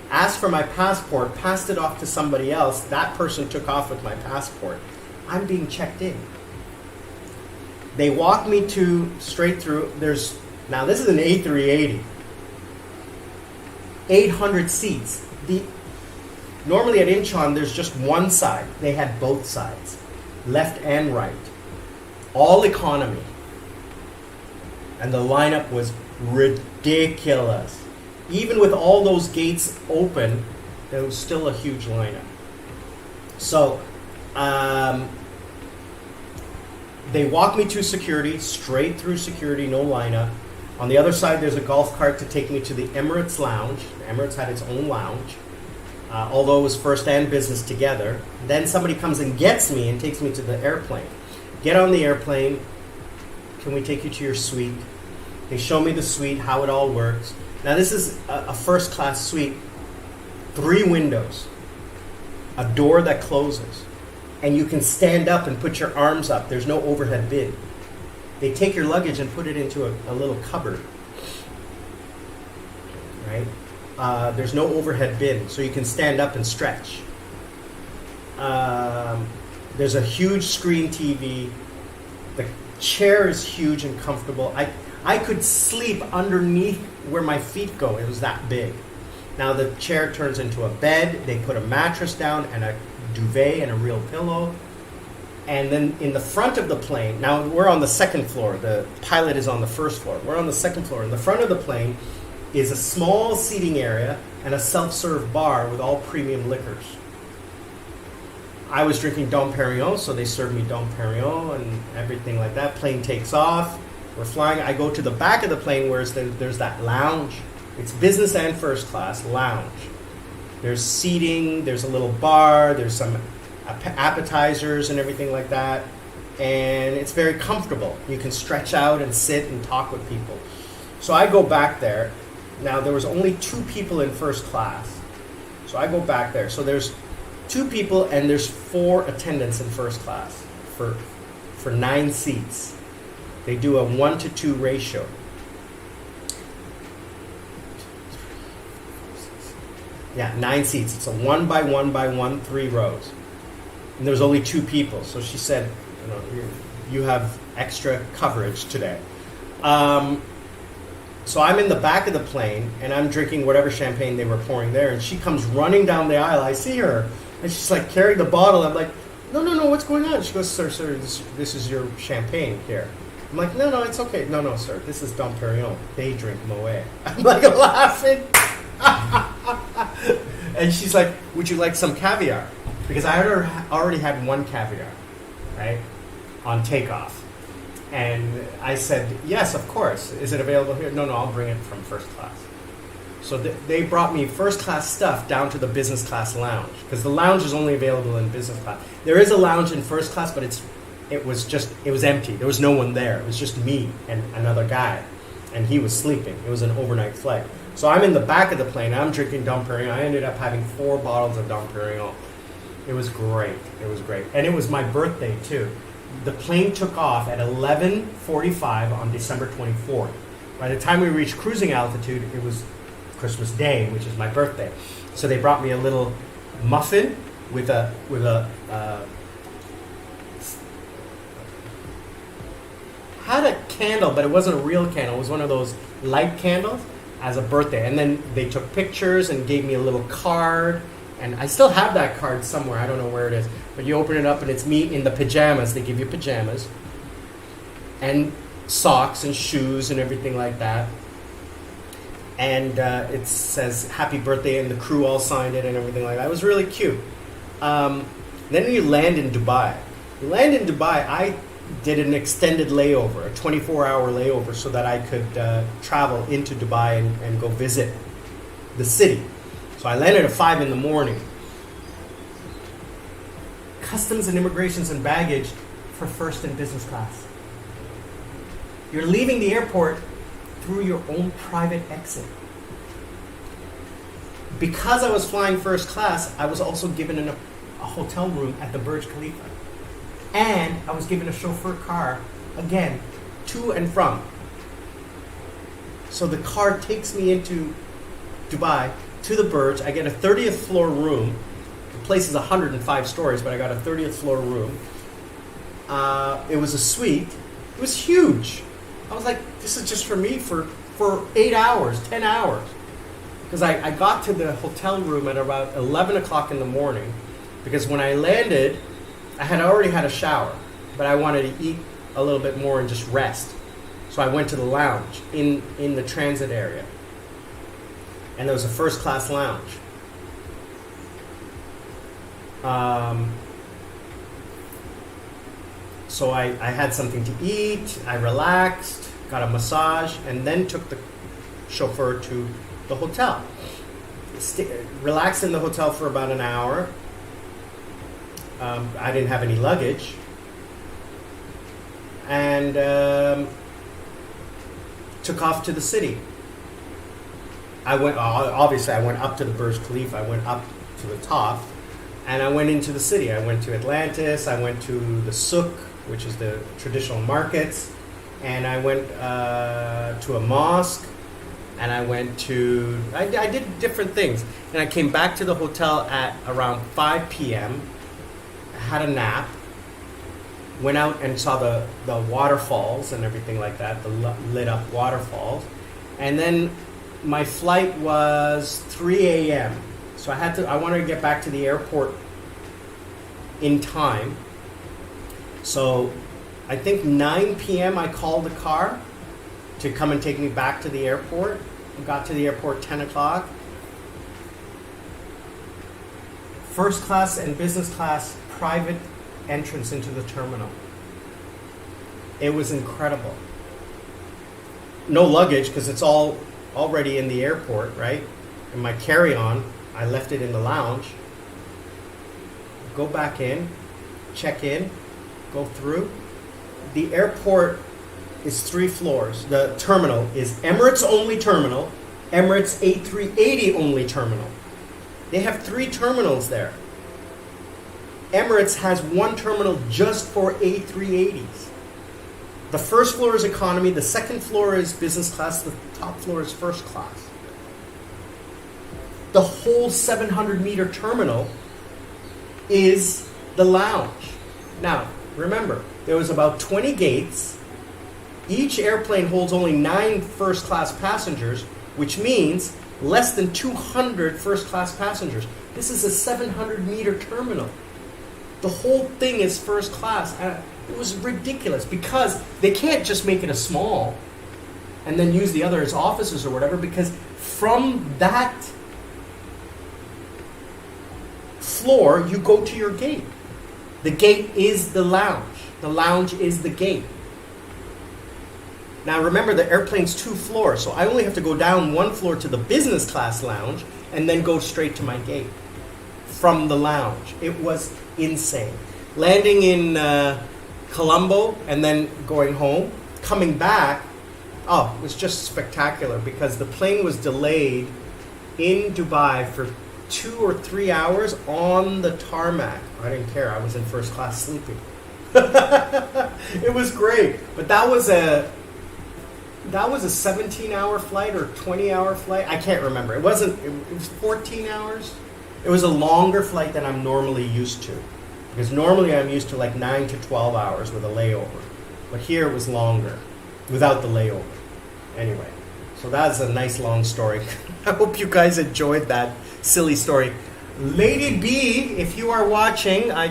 asked for my passport, passed it off to somebody else. That person took off with my passport. I'm being checked in. They walked me straight through. Now this is an A380. 800 seats. Normally at Incheon, there's just one side. They had both sides, left and right. All economy. And the lineup was ridiculous. Even with all those gates open, there was still a huge lineup. So, they walked me to security, straight through security, no lineup. On the other side, there's a golf cart to take me to the Emirates lounge. Emirates had its own lounge, although it was first and business together. Then somebody comes and gets me and takes me to the airplane. Get on the airplane. Can we take you to your suite? They show me the suite, how it all works. Now this is a first class suite. 3 windows. A door that closes. and you can stand up and put your arms up. There's no overhead bin. They take your luggage and put it into a little cupboard, right? There's no overhead bin, so you can stand up and stretch. There's a huge screen TV. The chair is huge and comfortable. I could sleep underneath where my feet go. It was that big. Now the chair turns into a bed. They put a mattress down and a duvet and a real pillow. And then in the front of the plane, now we're on the second floor. The pilot is on the first floor. We're on the second floor. In the front of the plane is a small seating area and a self-serve bar with all premium liquors. I was drinking Dom Perignon, so they served me Dom Perignon and everything like that. Plane takes off. We're flying. I go to the back of the plane where there's that lounge. It's business and first class lounge. There's seating. There's a little bar. There's some appetizers and everything like that. And it's very comfortable. You can stretch out and sit and talk with people. So I go back there. Now, there was only 2 people in first class. So I go back there. So there's 2 people and there's 4 attendants in first class for 9 seats. They do a 1-to-2 ratio. Yeah, 9 seats. It's a 1 by 1 by 1, 3 rows. And there's only 2 people. So she said, you have extra coverage today. So I'm in the back of the plane, and I'm drinking whatever champagne they were pouring there, and she comes running down the aisle. I see her, and she's like carrying the bottle. I'm like, no, what's going on? She goes, sir, this is your champagne here. I'm like, no, it's okay. No, sir, this is Dom Perignon. They drink Moet. I'm like laughing. And she's like, would you like some caviar? Because I already had 1 caviar, right, on takeoff. And I said, yes, of course. Is it available here? No, I'll bring it from first class. So they brought me first class stuff down to the business class lounge, because the lounge is only available in business class. There is a lounge in first class, but it was empty. There was no one there. It was just me and another guy, and he was sleeping. It was an overnight flight. So I'm in the back of the plane. I'm drinking Dom Perignon. I ended up having 4 bottles of Dom Perignon. It was great. And it was my birthday, too. The plane took off at 11:45 on December 24th. By the time we reached cruising altitude, it was Christmas Day, which is my birthday. So they brought me a little muffin with a had a candle, but it wasn't a real candle. It was one of those light candles as a birthday. And then they took pictures and gave me a little card. And I still have that card somewhere. I don't know where it is. But you open it up and it's me in the pajamas. They give you pajamas. And socks and shoes and everything like that. And it says happy birthday, and the crew all signed it and everything like that. It was really cute. Then you land in Dubai. I did an extended layover, a 24-hour layover, so that I could travel into Dubai and go visit the city. So I landed at 5 in the morning. Customs and immigrations and baggage for first and business class. You're leaving the airport through your own private exit. Because I was flying first class, I was also given a hotel room at the Burj Khalifa. And I was given a chauffeur car, again, to and from. So the car takes me into Dubai, to the Burj. I get a 30th floor room. The place is 105 stories, but I got a 30th floor room. It was a suite. It was huge. I was like, this is just for me for 8 hours, 10 hours. Because I got to the hotel room at about 11 o'clock in the morning, because when I landed, I had already had a shower, but I wanted to eat a little bit more and just rest. So I went to the lounge in the transit area. And there was a first class lounge. So I had something to eat, I relaxed, got a massage, and then took the chauffeur to the hotel. Relaxed in the hotel for about an hour. I didn't have any luggage. And took off to the city. I went up to the Burj Khalifa. I went up to the top. And I went into the city. I went to Atlantis. I went to the souk, which is the traditional markets. And I went to a mosque. And I went to, I did different things. And I came back to the hotel at around 5 p.m., had a nap, went out and saw the waterfalls and everything like that, the lit up waterfalls. And then my flight was 3 a.m. So I wanted to get back to the airport in time. So I think 9 p.m. I called the car to come and take me back to the airport. I got to the airport 10 o'clock. First class and business class private entrance into the terminal. It was incredible. No luggage because it's all already in the airport, right? And my carry-on, I left it in the lounge. Go back in, check in, go through. The airport is 3 floors. The terminal is Emirates only terminal, Emirates A380 only terminal. They have 3 terminals there. Emirates has 1 terminal just for A380s. The first floor is economy, the second floor is business class, the top floor is first class. The whole 700-meter terminal is the lounge. Now, remember, there was about 20 gates. Each airplane holds only 9 first-class passengers, which means less than 200 first-class passengers. This is a 700-meter terminal. The whole thing is first class. It was ridiculous because they can't just make it a small and then use the other as offices or whatever, because from that floor you go to your gate. The gate is the lounge. The lounge is the gate. Now remember, the airplane's 2 floors, so I only have to go down 1 floor to the business class lounge and then go straight to my gate from the lounge. It was insane. Landing in Colombo and then going home, coming back, it was just spectacular because the plane was delayed in Dubai for 2 or 3 hours on the tarmac. I didn't care. I was in first class sleeping. It was great, but that was a 17-hour flight or 20-hour flight. I can't remember. It was 14 hours. It was a longer flight than I'm normally used to, because normally I'm used to like 9 to 12 hours with a layover, but here it was longer without the layover. Anyway, so that's a nice long story. I hope you guys enjoyed that silly story. Lady B, if you are watching, I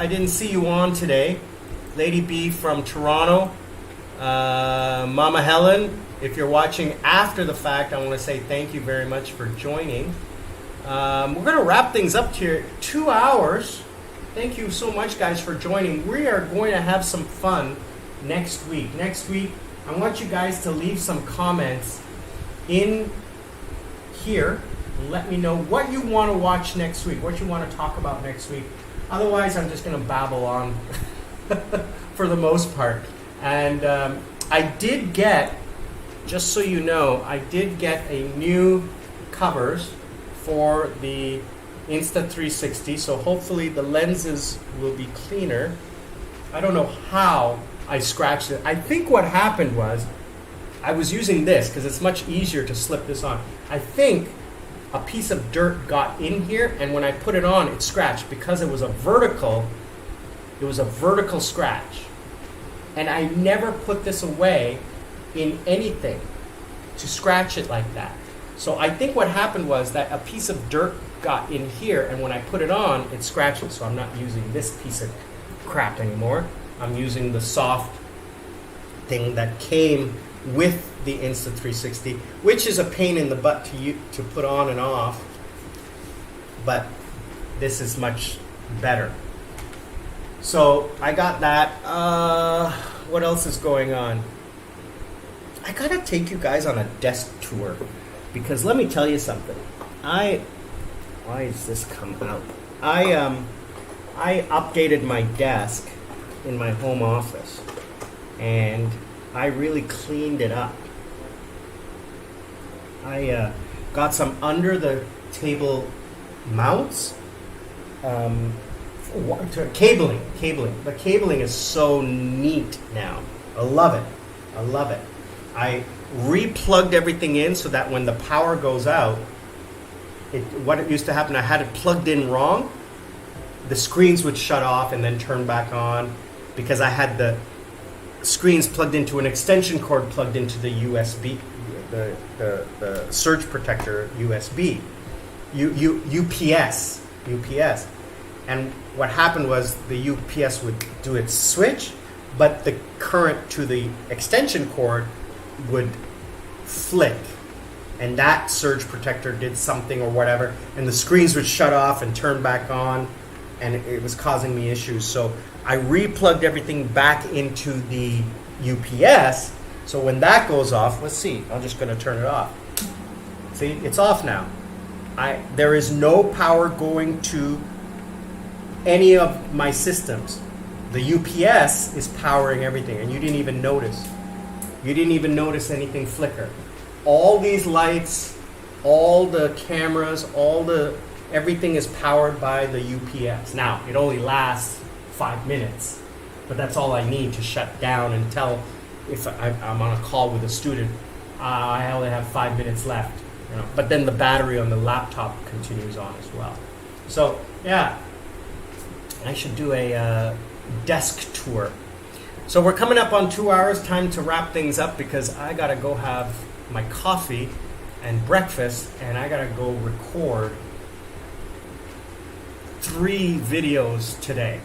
didn't see you on today. Lady B from Toronto. Mama Helen, if you're watching after the fact, I want to say thank you very much for joining. We're going to wrap things up here. 2 hours. Thank you so much, guys, for joining. We are going to have some fun next week. Next week, I want you guys to leave some comments in here. Let me know what you want to watch next week, what you want to talk about next week. Otherwise, I'm just going to babble on for the most part. And I did get, just so you know, I did get a new covers for the Insta360, so hopefully the lenses will be cleaner. I don't know how I scratched it. I think what happened was I was using this because it's much easier to slip this on. I think a piece of dirt got in here, and when I put it on, it scratched because it was a vertical scratch. And I never put this away in anything to scratch it like that. So I think what happened was that a piece of dirt got in here, and when I put it on, it scratched it. So I'm not using this piece of crap anymore. I'm using the soft thing that came with the Insta360, which is a pain in the butt to put on and off. But this is much better. So I got that. What else is going on? I gotta take you guys on a desk tour, because let me tell you something. Why does this come out? I updated my desk in my home office, and I really cleaned it up. I got some under the table mounts cabling. The cabling is so neat now. I love it. I love it. I re-plugged everything in so that when the power goes out, what it used to happen, I had it plugged in wrong. The screens would shut off and then turn back on because I had the screens plugged into an extension cord plugged into the USB, the surge protector USB, UPS. And what happened was the UPS would do its switch, but the current to the extension cord would flick. And that surge protector did something or whatever, and the screens would shut off and turn back on, and it was causing me issues. So I re-plugged everything back into the UPS, so when that goes off, let's see, I'm just going to turn it off. See, it's off now. There is no power going to any of my systems. The UPS is powering everything, and you didn't even notice. You didn't even notice anything flicker. All these lights, all the cameras, everything is powered by the UPS. Now, it only lasts 5 minutes, but that's all I need to shut down and tell if I'm on a call with a student, I only have 5 minutes left. But then the battery on the laptop continues on as well. So, yeah, I should do a desk tour. So we're coming up on 2 hours, time to wrap things up because I gotta go have my coffee and breakfast, and I gotta go record 3 videos today.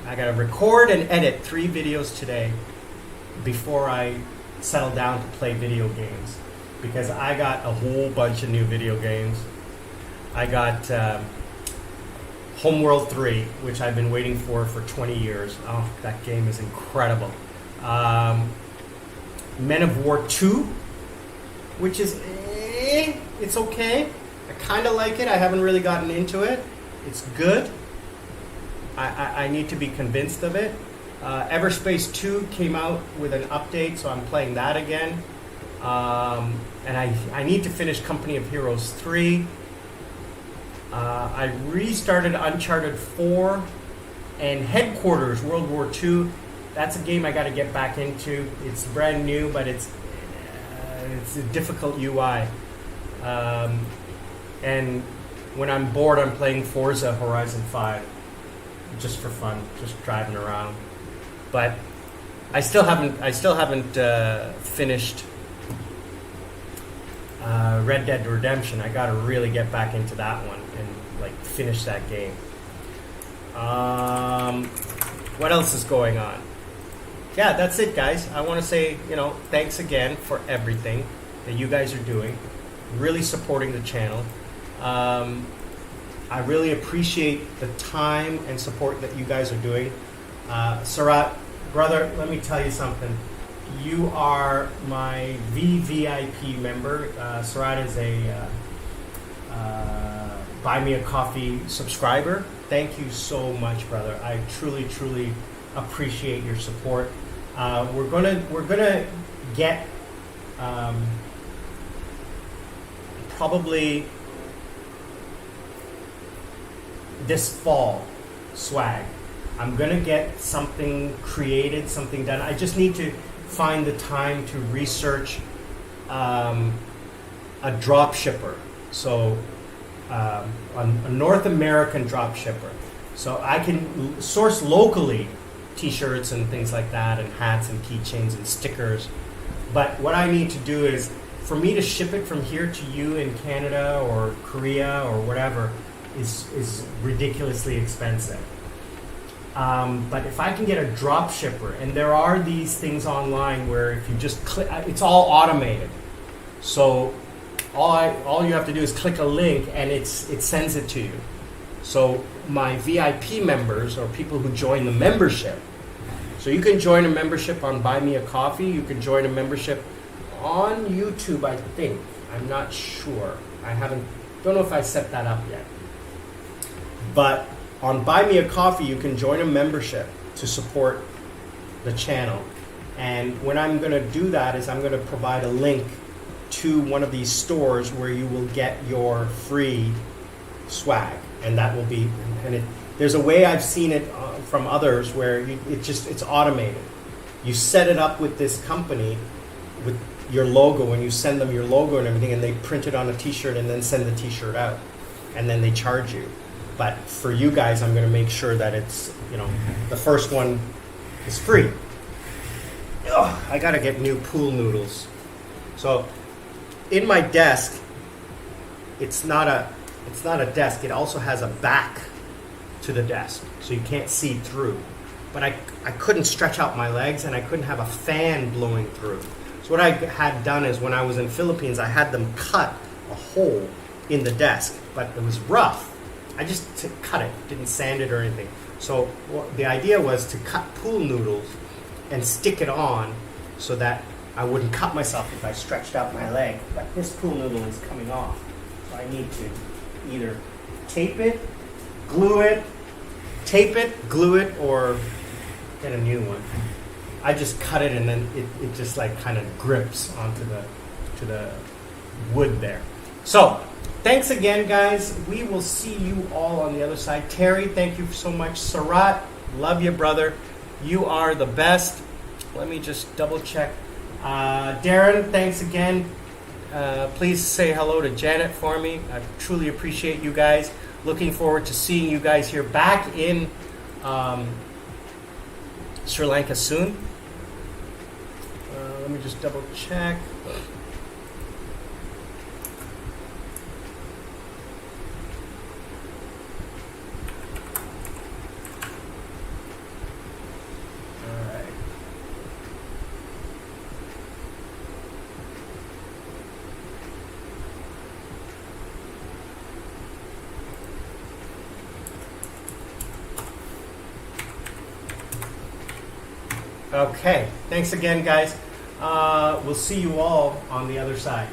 I gotta record and edit 3 videos today before I settle down to play video games, because I got a whole bunch of new video games. I got Homeworld 3, which I've been waiting for 20 years. Oh, that game is incredible. Men of War 2, which is, it's okay. I kind of like it. I haven't really gotten into it. It's good. I need to be convinced of it. Everspace 2 came out with an update, so I'm playing that again. And I need to finish Company of Heroes 3. I restarted Uncharted 4 and Headquarters World War II. That's a game I got to get back into. It's brand new, but it's a difficult UI. And when I'm bored, I'm playing Forza Horizon 5, just for fun, just driving around. But I still haven't finished Red Dead Redemption. I got to really get back into that one and finish that game. What else is going on? Yeah, that's it, guys. I want to say, thanks again for everything that you guys are doing, really supporting the channel. I really appreciate the time and support that you guys are doing. Sarat, brother, let me tell you something. You are my VVIP member. Sarat is a Buy Me a Coffee subscriber. Thank you so much, brother. I truly, truly appreciate your support. We're gonna get probably this fall swag. I'm gonna get something created, something done. I just need to find the time to research a drop shipper. So a North American drop shipper. So I can source locally t-shirts and things like that, and hats and keychains and stickers. But what I need to do is, for me to ship it from here to you in Canada or Korea or whatever is ridiculously expensive. But if I can get a drop shipper, and there are these things online where if you just click, it's all automated. So all you have to do is click a link and it sends it to you. So my VIP members, or people who join the membership, so you can join a membership on Buy Me a Coffee, you can join a membership on YouTube, I think. I'm not sure. Don't know if I set that up yet. But on Buy Me a Coffee, you can join a membership to support the channel. And when I'm going to do that is I'm going to provide a link to one of these stores where you will get your free swag. and that will be, and there's a way I've seen it from others where it's automated. You set it up with this company with your logo, and you send them your logo and everything, and they print it on a t-shirt and then send the t-shirt out, and then they charge you. But for you guys, I'm going to make sure that it's, the first one is free. Ugh, I got to get new pool noodles. So in my desk, it's not a desk. It also has a back to the desk, so you can't see through. But I couldn't stretch out my legs, and I couldn't have a fan blowing through. So what I had done is, when I was in Philippines, I had them cut a hole in the desk, but it was rough. I just cut it, didn't sand it or anything. So the idea was to cut pool noodles and stick it on so that I wouldn't cut myself if I stretched out my leg. But this pool noodle is coming off, so I need to either tape it, glue it, or get a new one. I just cut it, and then it just like kind of grips onto the wood there. So thanks again, guys. We will see you all on the other side. Terry, thank you so much. Sarat, love you, brother. You are the best. Let me just double check. Darren, thanks again. Please say hello to Janet for me. I truly appreciate you guys. Looking forward to seeing you guys here back in Sri Lanka soon. Let me just double check. Okay, thanks again, guys. We'll see you all on the other side.